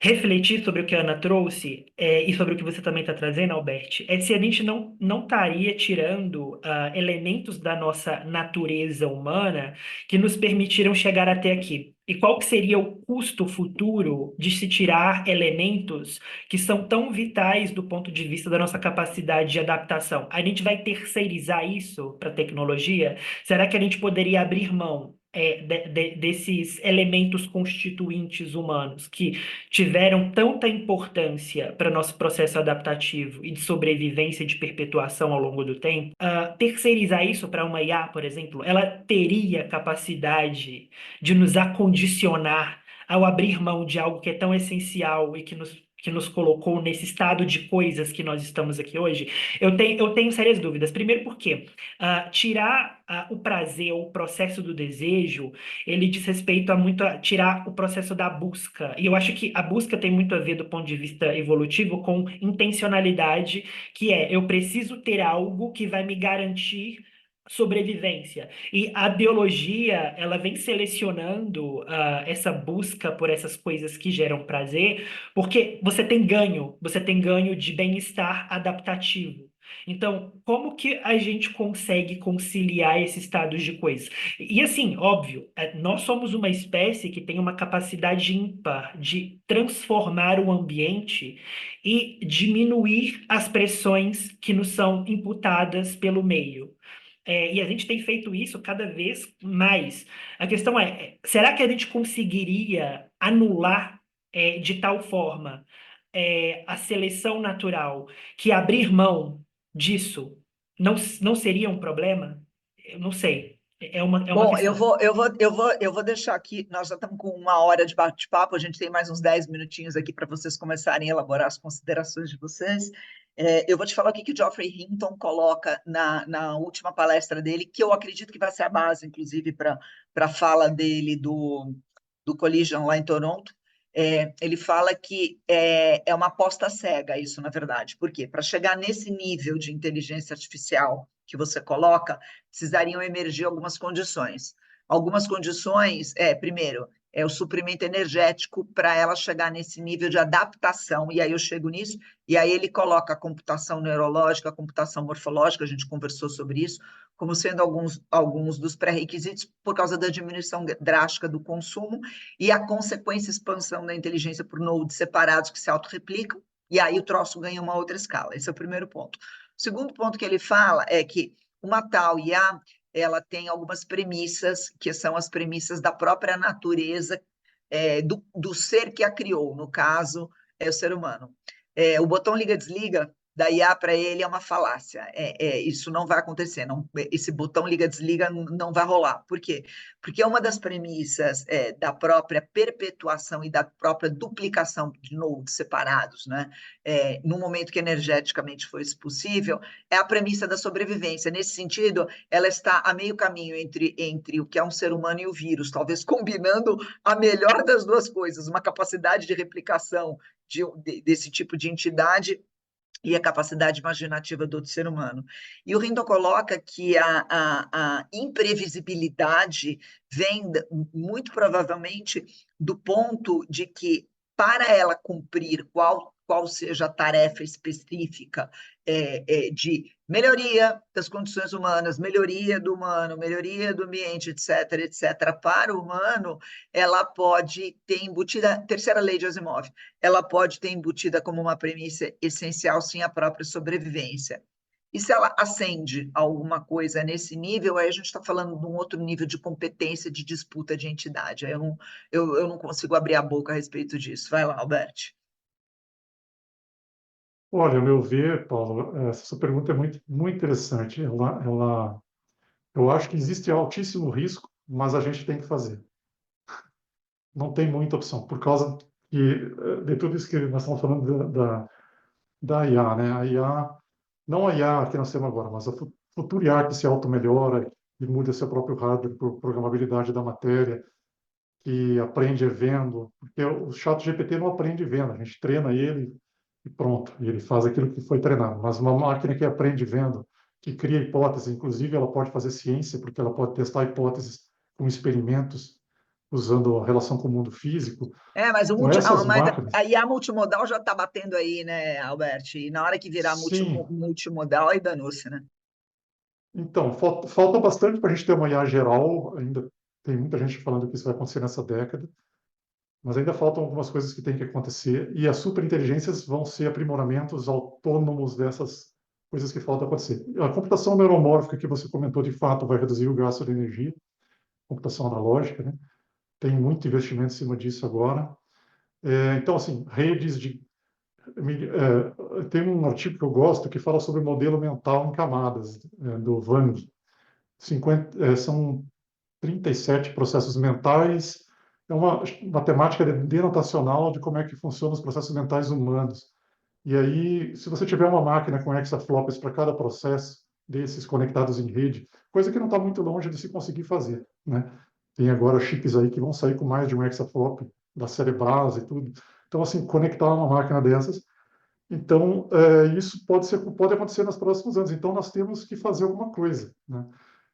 refletir sobre o que a Ana trouxe e sobre o que você também está trazendo, Albert, é se a gente não estaria tirando elementos da nossa natureza humana que nos permitiram chegar até aqui. E qual que seria o custo futuro de se tirar elementos que são tão vitais do ponto de vista da nossa capacidade de adaptação? A gente vai terceirizar isso para a tecnologia? Será que a gente poderia abrir mão desses elementos constituintes humanos que tiveram tanta importância para nosso processo adaptativo e de sobrevivência e de perpetuação ao longo do tempo, terceirizar isso para uma IA, por exemplo, ela teria capacidade de nos acondicionar ao abrir mão de algo que é tão essencial e que nos colocou nesse estado de coisas que nós estamos aqui hoje? Eu tenho sérias dúvidas. Primeiro, porque tirar o prazer ou o processo do desejo ele diz respeito a muito a tirar o processo da busca. E eu acho que a busca tem muito a ver, do ponto de vista evolutivo, com intencionalidade, que é eu preciso ter algo que vai me garantir sobrevivência. E a biologia, ela vem selecionando essa busca por essas coisas que geram prazer, porque você tem ganho de bem-estar adaptativo. Então, como que a gente consegue conciliar esses estados de coisas? E assim, óbvio, nós somos uma espécie que tem uma capacidade ímpar de transformar o ambiente e diminuir as pressões que nos são imputadas pelo meio. E a gente tem feito isso cada vez mais. A questão será que a gente conseguiria anular, de tal forma, a seleção natural, que abrir mão disso não seria um problema? Eu não sei. É uma Bom, questão. eu vou deixar aqui. Nós já estamos com 1 hora de bate-papo, a gente tem mais uns 10 minutinhos aqui para vocês começarem a elaborar as considerações de vocês. Eu vou te falar o que o Geoffrey Hinton coloca na última palestra dele, que eu acredito que vai ser a base, inclusive, para a fala dele do Collision lá em Toronto. Ele fala que é uma aposta cega isso, na verdade. Por quê? Para chegar nesse nível de inteligência artificial que você coloca, precisariam emergir algumas condições. Algumas condições, primeiro, é o suprimento energético para ela chegar nesse nível de adaptação, e aí eu chego nisso, e aí ele coloca a computação neurológica, a computação morfológica, a gente conversou sobre isso, como sendo alguns dos pré-requisitos por causa da diminuição drástica do consumo e a consequência expansão da inteligência por nodes separados que se autorreplicam, e aí o troço ganha uma outra escala. Esse é o primeiro ponto. O segundo ponto que ele fala é que uma tal IA, ela tem algumas premissas, que são as premissas da própria natureza do ser que a criou, no caso, é o ser humano. O botão liga-desliga da IA para ele é uma falácia. Isso não vai acontecer. Não, esse botão liga-desliga não vai rolar. Por quê? Porque uma das premissas da própria perpetuação e da própria duplicação de nodes separados, né, no momento que energeticamente for isso possível, é a premissa da sobrevivência. Nesse sentido, ela está a meio caminho entre o que é um ser humano e o vírus, talvez combinando a melhor das duas coisas, uma capacidade de replicação desse tipo de entidade e a capacidade imaginativa do ser humano. E o Rindon coloca que a imprevisibilidade vem, muito provavelmente, do ponto de que, para ela cumprir qual seja a tarefa específica de melhoria das condições humanas, melhoria do humano, melhoria do ambiente, etc., etc., para o humano, ela pode ter embutida, terceira lei de Asimov, ela pode ter embutida como uma premissa essencial, sim, a própria sobrevivência. E se ela acende alguma coisa nesse nível, aí a gente está falando de um outro nível de competência, de disputa de entidade. Aí eu não consigo abrir a boca a respeito disso. Vai lá, Albert. Olha, ao meu ver, Paulo, essa sua pergunta é muito, muito interessante. Eu acho que existe altíssimo risco, mas a gente tem que fazer. Não tem muita opção, por causa de tudo isso que nós estamos falando da IA, né? A IA, não a IA que nós temos agora, mas a futura IA que se auto-melhora e muda seu próprio hardware por programabilidade da matéria, que aprende vendo, porque o ChatGPT não aprende vendo, a gente treina ele e pronto, e ele faz aquilo que foi treinado. Mas uma máquina que aprende vendo, que cria hipóteses, inclusive ela pode fazer ciência, porque ela pode testar hipóteses com experimentos usando a relação com o mundo físico. Mas, Então, essas mas máquinas, a IA multimodal já está batendo aí, né, Albert? E na hora que virar sim. multimodal, aí danou-se, né? Então, falta bastante para a gente ter uma IA geral, ainda tem muita gente falando que isso vai acontecer nessa década, mas ainda faltam algumas coisas que têm que acontecer, e as superinteligências vão ser aprimoramentos autônomos dessas coisas que faltam acontecer. A computação neuromórfica que você comentou, de fato, vai reduzir o gasto de energia, computação analógica, né? Tem muito investimento em cima disso agora. Então, assim, redes de... tem um artigo que eu gosto que fala sobre modelo mental em camadas, do Wang. São 37 processos mentais, é uma matemática denotacional de como é que funcionam os processos mentais humanos. E aí, se você tiver uma máquina com hexaflops para cada processo desses conectados em rede, coisa que não está muito longe de se conseguir fazer, né? Tem agora chips aí que vão sair com mais de um hexaflop da série Bras e tudo. Então, assim, conectar uma máquina dessas. Então, isso pode acontecer nos próximos anos. Então, nós temos que fazer alguma coisa, né?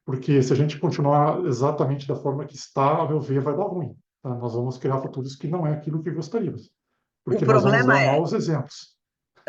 Porque se a gente continuar exatamente da forma que está, a meu ver, vai dar ruim, tá? Nós vamos criar futuros que não é aquilo que gostaríamos, O porque nós vamos problema dar é, maus exemplos.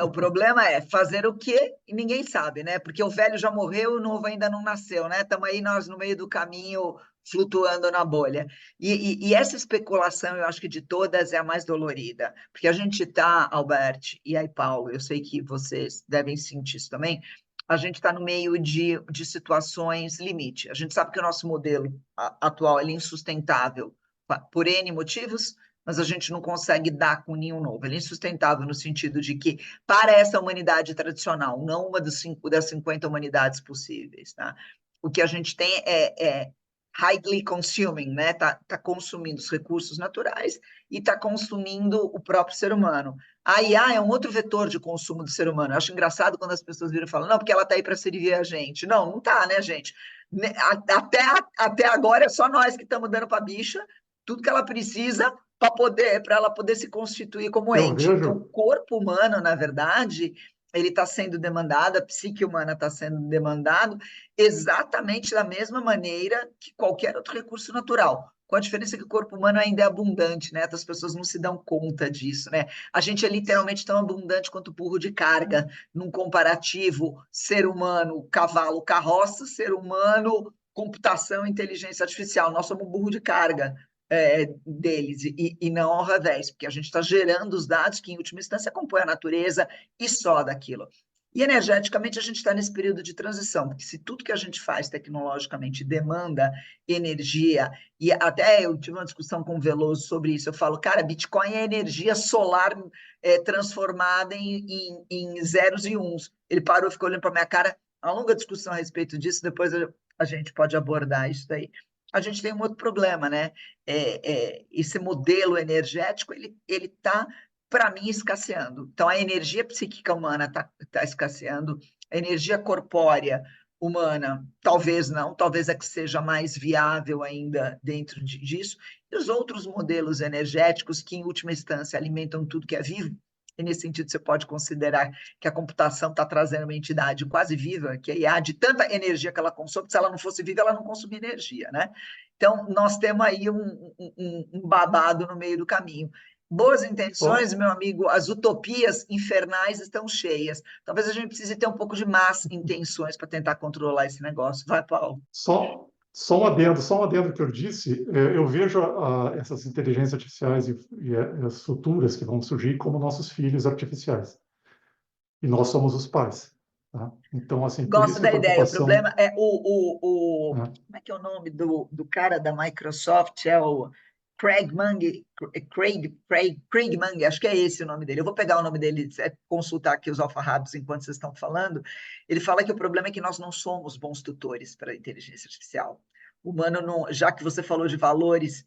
o problema é fazer o quê e ninguém sabe, né? Porque o velho já morreu e o novo ainda não nasceu, né? Estamos aí nós no meio do caminho, flutuando na bolha. E essa especulação, eu acho que de todas é a mais dolorida, porque a gente está, Albert, e aí, Paulo, eu sei que vocês devem sentir isso também, a gente está no meio de situações limite. A gente sabe que o nosso modelo atual é insustentável por N motivos, mas a gente não consegue dar com nenhum novo. Ele é insustentável no sentido de que, para essa humanidade tradicional, não uma das 50 humanidades possíveis, tá? O que a gente tem é highly consuming, né? Tá consumindo os recursos naturais e está consumindo o próprio ser humano. A IA é um outro vetor de consumo do ser humano. Eu acho engraçado quando as pessoas viram e falam, não, porque ela está aí para servir a gente. Não, não está, né, gente? Até agora é só nós que estamos dando para a bicha tudo que ela precisa para ela poder se constituir como Eu ente. Então, o vejo, corpo humano, na verdade, ele está sendo demandado, a psique humana está sendo demandado exatamente da mesma maneira que qualquer outro recurso natural. Com a diferença que o corpo humano ainda é abundante, né? As pessoas não se dão conta disso, né? A gente é literalmente tão abundante quanto o burro de carga, num comparativo ser humano, cavalo, carroça, ser humano, computação, inteligência artificial. Nós somos burro de carga, deles e não ao revés, porque a gente está gerando os dados que, em última instância, compõem a natureza e só daquilo. E energeticamente a gente está nesse período de transição, porque se tudo que a gente faz tecnologicamente demanda energia, e até eu tive uma discussão com o Veloso sobre isso, eu falo, cara, Bitcoin é energia solar transformada em zeros e uns. Ele parou, ficou olhando para a minha cara, uma longa discussão a respeito disso, depois a gente pode abordar isso daí. A gente tem um outro problema, né? Esse modelo energético, ele está, para mim, escasseando. Então, a energia psíquica humana está escasseando, a energia corpórea humana, talvez não, talvez é que seja mais viável ainda dentro disso, e os outros modelos energéticos que, em última instância, alimentam tudo que é vivo, e nesse sentido você pode considerar que a computação está trazendo uma entidade quase viva, que é a IA, de tanta energia que ela consome, se ela não fosse viva, ela não consumia energia, né? Então, nós temos aí um babado no meio do caminho. Boas intenções, só, meu amigo, as utopias infernais estão cheias. Talvez a gente precise ter um pouco de más intenções para tentar controlar esse negócio. Vai, Paulo. só um adendo que eu disse, eu vejo essas inteligências artificiais e as futuras que vão surgir como nossos filhos artificiais. E nós somos os pais, tá? Então, assim, por Gosto isso a da ideia. O preocupação, problema é né? como é que é o nome do cara da Microsoft? É o Craig Mung, Craig Mung, acho que é esse o nome dele. Eu vou pegar o nome dele, consultar aqui os alfarrábios enquanto vocês estão falando. Ele fala que o problema é que nós não somos bons tutores para a inteligência artificial. O humano, não, já que você falou de valores,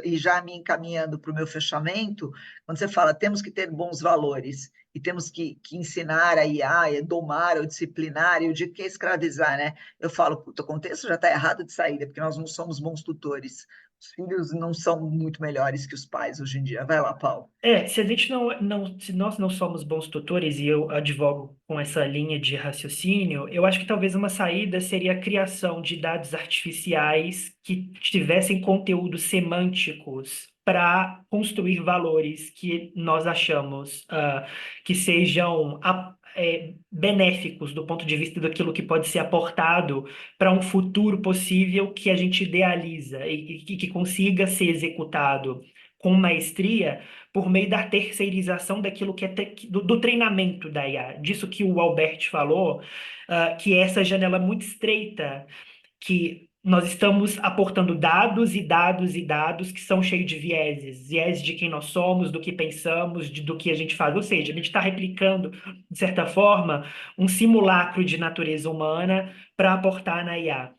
e já me encaminhando para o meu fechamento, quando você fala temos que ter bons valores e temos que ensinar a IA, domar ou disciplinar, e eu digo que é escravizar, né? Eu falo, puta, o contexto já está errado de saída, porque nós não somos bons tutores, Os filhos não são muito melhores que os pais hoje em dia. Vai lá, Paulo. Se a gente se nós não somos bons tutores, e eu advogo com essa linha de raciocínio, eu acho que talvez uma saída seria a criação de dados artificiais que tivessem conteúdos semânticos para construir valores que nós achamos que sejam benéficos do ponto de vista daquilo que pode ser aportado para um futuro possível que a gente idealiza e que consiga ser executado com maestria por meio da terceirização daquilo que é do treinamento da IA, disso que o Albert falou, que é essa janela muito estreita, que nós estamos aportando dados e dados e dados que são cheios de vieses, vieses de quem nós somos, do que pensamos, do que a gente faz. Ou seja, a gente está replicando, de certa forma, um simulacro de natureza humana para aportar na IA.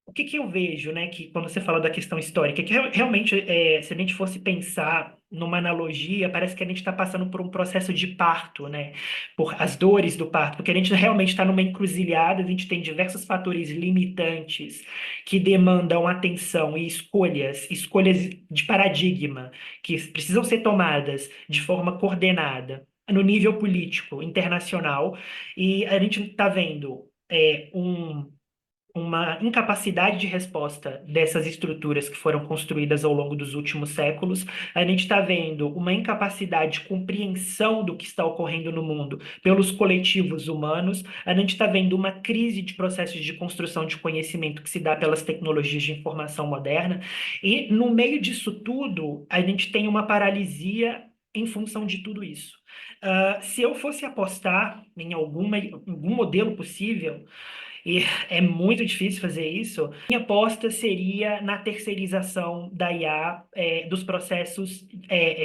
O que que eu vejo, né, que quando você fala da questão histórica, que realmente, se a gente fosse pensar numa analogia, parece que a gente está passando por um processo de parto, né, por as dores do parto, porque a gente realmente está numa encruzilhada, a gente tem diversos fatores limitantes que demandam atenção e escolhas de paradigma, que precisam ser tomadas de forma coordenada no nível político internacional, e a gente está vendo uma incapacidade de resposta dessas estruturas que foram construídas ao longo dos últimos séculos. A gente está vendo uma incapacidade de compreensão do que está ocorrendo no mundo pelos coletivos humanos. A gente está vendo uma crise de processos de construção de conhecimento que se dá pelas tecnologias de informação moderna. E, no meio disso tudo, a gente tem uma paralisia em função de tudo isso. Se eu fosse apostar em algum modelo possível, e é muito difícil fazer isso, minha aposta seria na terceirização da IA, dos processos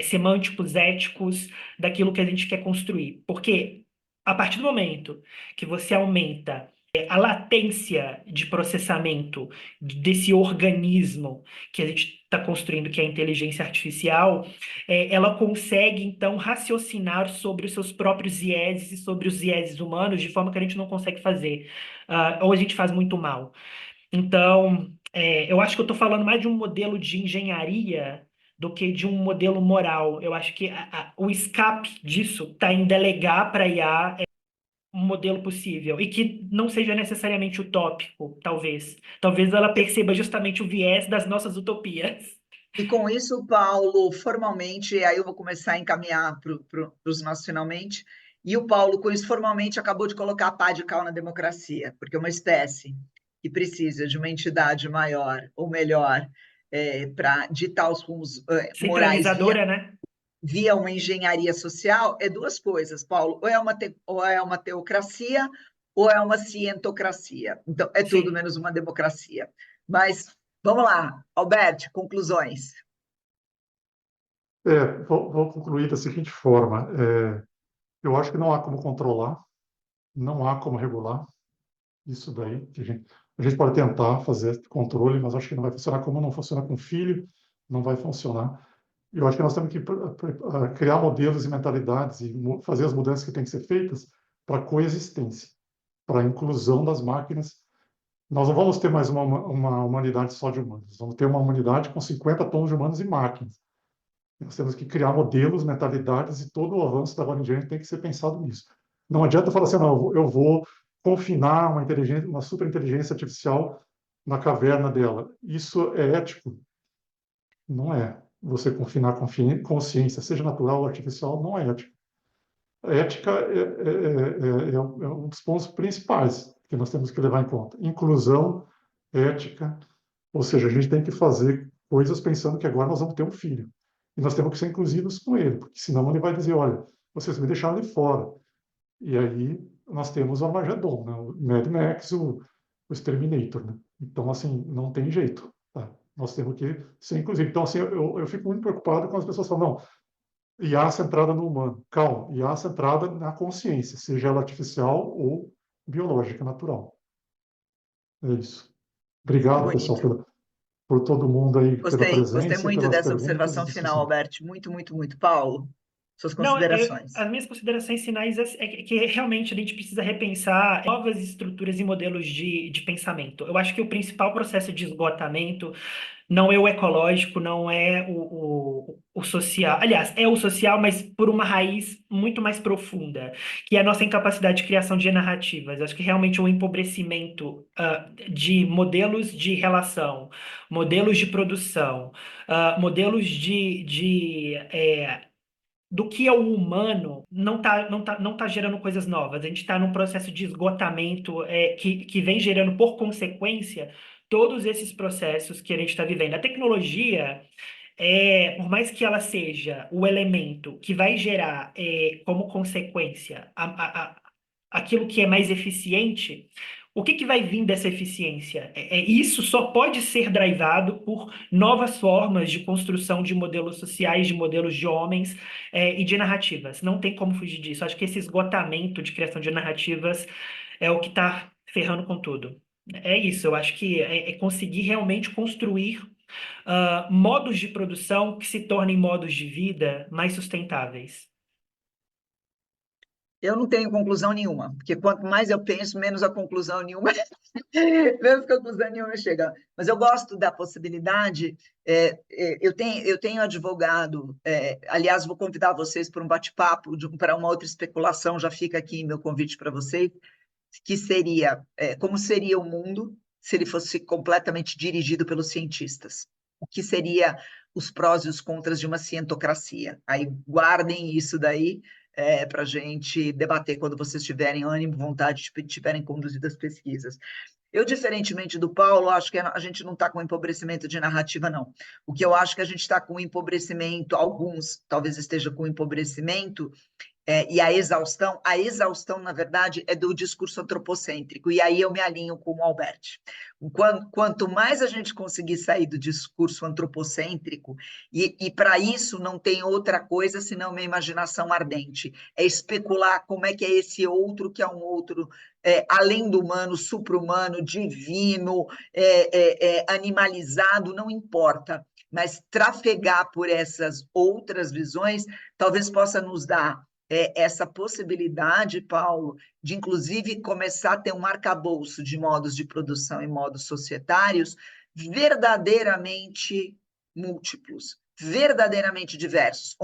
semânticos, éticos, daquilo que a gente quer construir. Porque a partir do momento que você aumenta a latência de processamento desse organismo que a gente está construindo, que é a inteligência artificial, ela consegue, então, raciocinar sobre os seus próprios vieses e sobre os vieses humanos de forma que a gente não consegue fazer, ou a gente faz muito mal. Então, eu acho que eu estou falando mais de um modelo de engenharia do que de um modelo moral. Eu acho que o escape disso está em delegar para a IA um modelo possível e que não seja necessariamente utópico, talvez. Talvez ela perceba justamente o viés das nossas utopias. E com isso, Paulo, formalmente, aí eu vou começar a encaminhar para os nossos finalmente, e o Paulo, com isso, formalmente, acabou de colocar a pá de cal na democracia, porque uma espécie que precisa de uma entidade maior, ou melhor, para ditar os rumos morais Centralizadora, né? via uma engenharia social, é duas coisas, Paulo, ou é uma teocracia, ou é uma cientocracia. Então, é tudo Sim. menos uma democracia. Mas vamos lá, Alberto, conclusões. Vou concluir da seguinte forma. Eu acho que não há como controlar, não há como regular isso daí. Que a gente pode tentar fazer controle, mas acho que não vai funcionar como não funciona com filho, não vai funcionar. Eu acho que nós temos que criar modelos e mentalidades e fazer as mudanças que têm que ser feitas para a coexistência, para a inclusão das máquinas. Nós não vamos ter mais uma humanidade só de humanos, vamos ter uma humanidade com 50 tons de humanos e máquinas. Nós temos que criar modelos, mentalidades e todo o avanço da agora em diante tem que ser pensado nisso. Não adianta falar assim, não, eu vou confinar uma superinteligência artificial na caverna dela. Isso é ético? Não é. Você confinar consciência, seja natural ou artificial, não é ético. A ética é um dos pontos principais que nós temos que levar em conta. Inclusão, ética, ou seja, a gente tem que fazer coisas pensando que agora nós vamos ter um filho. E nós temos que ser inclusivos com ele, porque senão ele vai dizer, olha, vocês me deixaram de fora. E aí nós temos o Armagedon, né? O Mad Max, o Exterminator. Né? Então, assim, não tem jeito. Tá? Nós temos que ser inclusivos. Então, assim, eu fico muito preocupado quando as pessoas falam, não, IA centrada no humano. Calma, IA centrada na consciência, seja ela artificial ou biológica, natural. É isso. Obrigado, pessoal, Bonito. por todo mundo aí pela Gostei presença e muito pelas dessa perguntas e observação final, discussão. Alberto. Muito, muito, muito. Paulo, Suas Não, considerações. as minhas considerações finais é que realmente a gente precisa repensar novas estruturas e modelos de pensamento. Eu acho que o principal processo de esgotamento não é o ecológico, não é o social. Aliás, é o social, mas por uma raiz muito mais profunda, que é a nossa incapacidade de criação de narrativas. Eu acho que realmente o empobrecimento de modelos de relação, modelos de produção, modelos do que é o humano não tá gerando coisas novas. A gente está num processo de esgotamento que vem gerando, por consequência, todos esses processos que a gente está vivendo. A tecnologia, por mais que ela seja o elemento que vai gerar, como consequência, aquilo que é mais eficiente, o que vai vir dessa eficiência? Isso só pode ser drivado por novas formas de construção de modelos sociais, de modelos de homens, e de narrativas. Não tem como fugir disso. Acho que esse esgotamento de criação de narrativas é o que está ferrando com tudo. É isso, eu acho que é conseguir realmente construir modos de produção que se tornem modos de vida mais sustentáveis. Eu não tenho conclusão nenhuma, porque quanto mais eu penso, menos a conclusão nenhuma, menos conclusão nenhuma chega. Mas eu gosto da possibilidade. Eu tenho advogado. Aliás, vou convidar vocês para um bate-papo, para uma outra especulação. Já fica aqui meu convite para vocês, que seria como seria o mundo se ele fosse completamente dirigido pelos cientistas. O que seria os prós e os contras de uma cientocracia? Aí guardem isso daí para a gente debater quando vocês tiverem ânimo, vontade, tiverem conduzido as pesquisas. Eu, diferentemente do Paulo, acho que a gente não está com empobrecimento de narrativa, não. O que eu acho que a gente está com empobrecimento, alguns talvez esteja com empobrecimento, e a exaustão, na verdade, é do discurso antropocêntrico, e aí eu me alinho com o Albert. Quanto mais a gente conseguir sair do discurso antropocêntrico, e para isso não tem outra coisa senão uma imaginação ardente, é especular como é que é esse outro, que é um outro além do humano, supra-humano, divino, animalizado, não importa, mas trafegar por essas outras visões talvez possa nos dar essa possibilidade, Paulo, de inclusive começar a ter um arcabouço de modos de produção e modos societários verdadeiramente múltiplos, verdadeiramente diversos,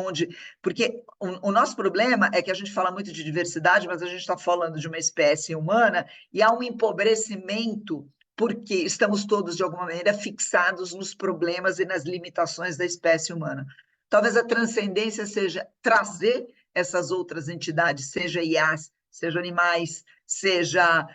porque o nosso problema é que a gente fala muito de diversidade, mas a gente está falando de uma espécie humana e há um empobrecimento porque estamos todos, de alguma maneira, fixados nos problemas e nas limitações da espécie humana. Talvez a transcendência seja trazer essas outras entidades, seja IAs, seja animais, seja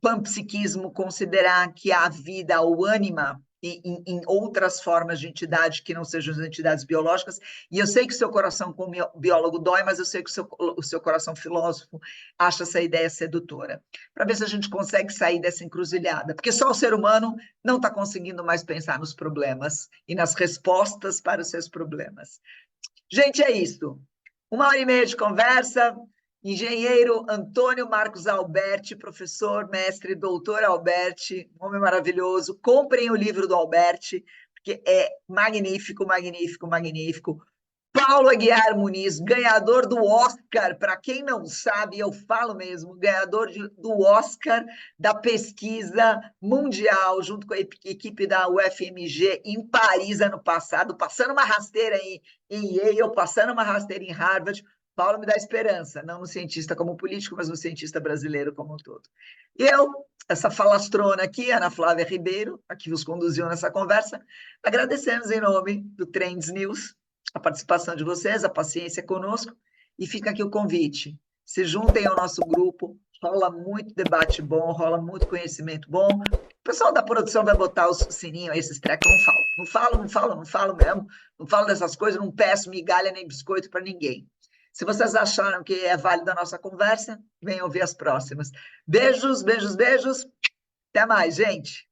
panpsiquismo, considerar que há vida ou ânima em outras formas de entidade que não sejam as entidades biológicas. E eu sei que o seu coração, como biólogo, dói, mas eu sei que o seu coração filósofo acha essa ideia sedutora. Para ver se a gente consegue sair dessa encruzilhada. Porque só o ser humano não está conseguindo mais pensar nos problemas e nas respostas para os seus problemas. Gente, é isso. 1h30 de conversa. Engenheiro Antônio Marcos Alberti, professor, mestre, doutor Alberti, um homem maravilhoso. Comprem o livro do Alberti, porque é magnífico, magnífico, magnífico. Paulo Aguiar Muniz, ganhador do Oscar, para quem não sabe, eu falo mesmo, ganhador do Oscar da pesquisa mundial, junto com a equipe da UFMG em Paris, ano passado, passando uma rasteira em Yale, passando uma rasteira em Harvard. Paulo me dá esperança, não no cientista como político, mas no cientista brasileiro como um todo. E eu, essa falastrona aqui, Ana Flávia Ribeiro, a que vos conduziu nessa conversa, agradecemos em nome do Trends News a participação de vocês, a paciência conosco, e fica aqui o convite. Se juntem ao nosso grupo, rola muito debate bom, rola muito conhecimento bom. O pessoal da produção vai botar os sininhos, esses trecos, não falo mesmo, não falo dessas coisas, não peço migalha nem biscoito para ninguém. Se vocês acharam que é válida a nossa conversa, venham ouvir as próximas. Beijos, beijos, beijos. Até mais, gente.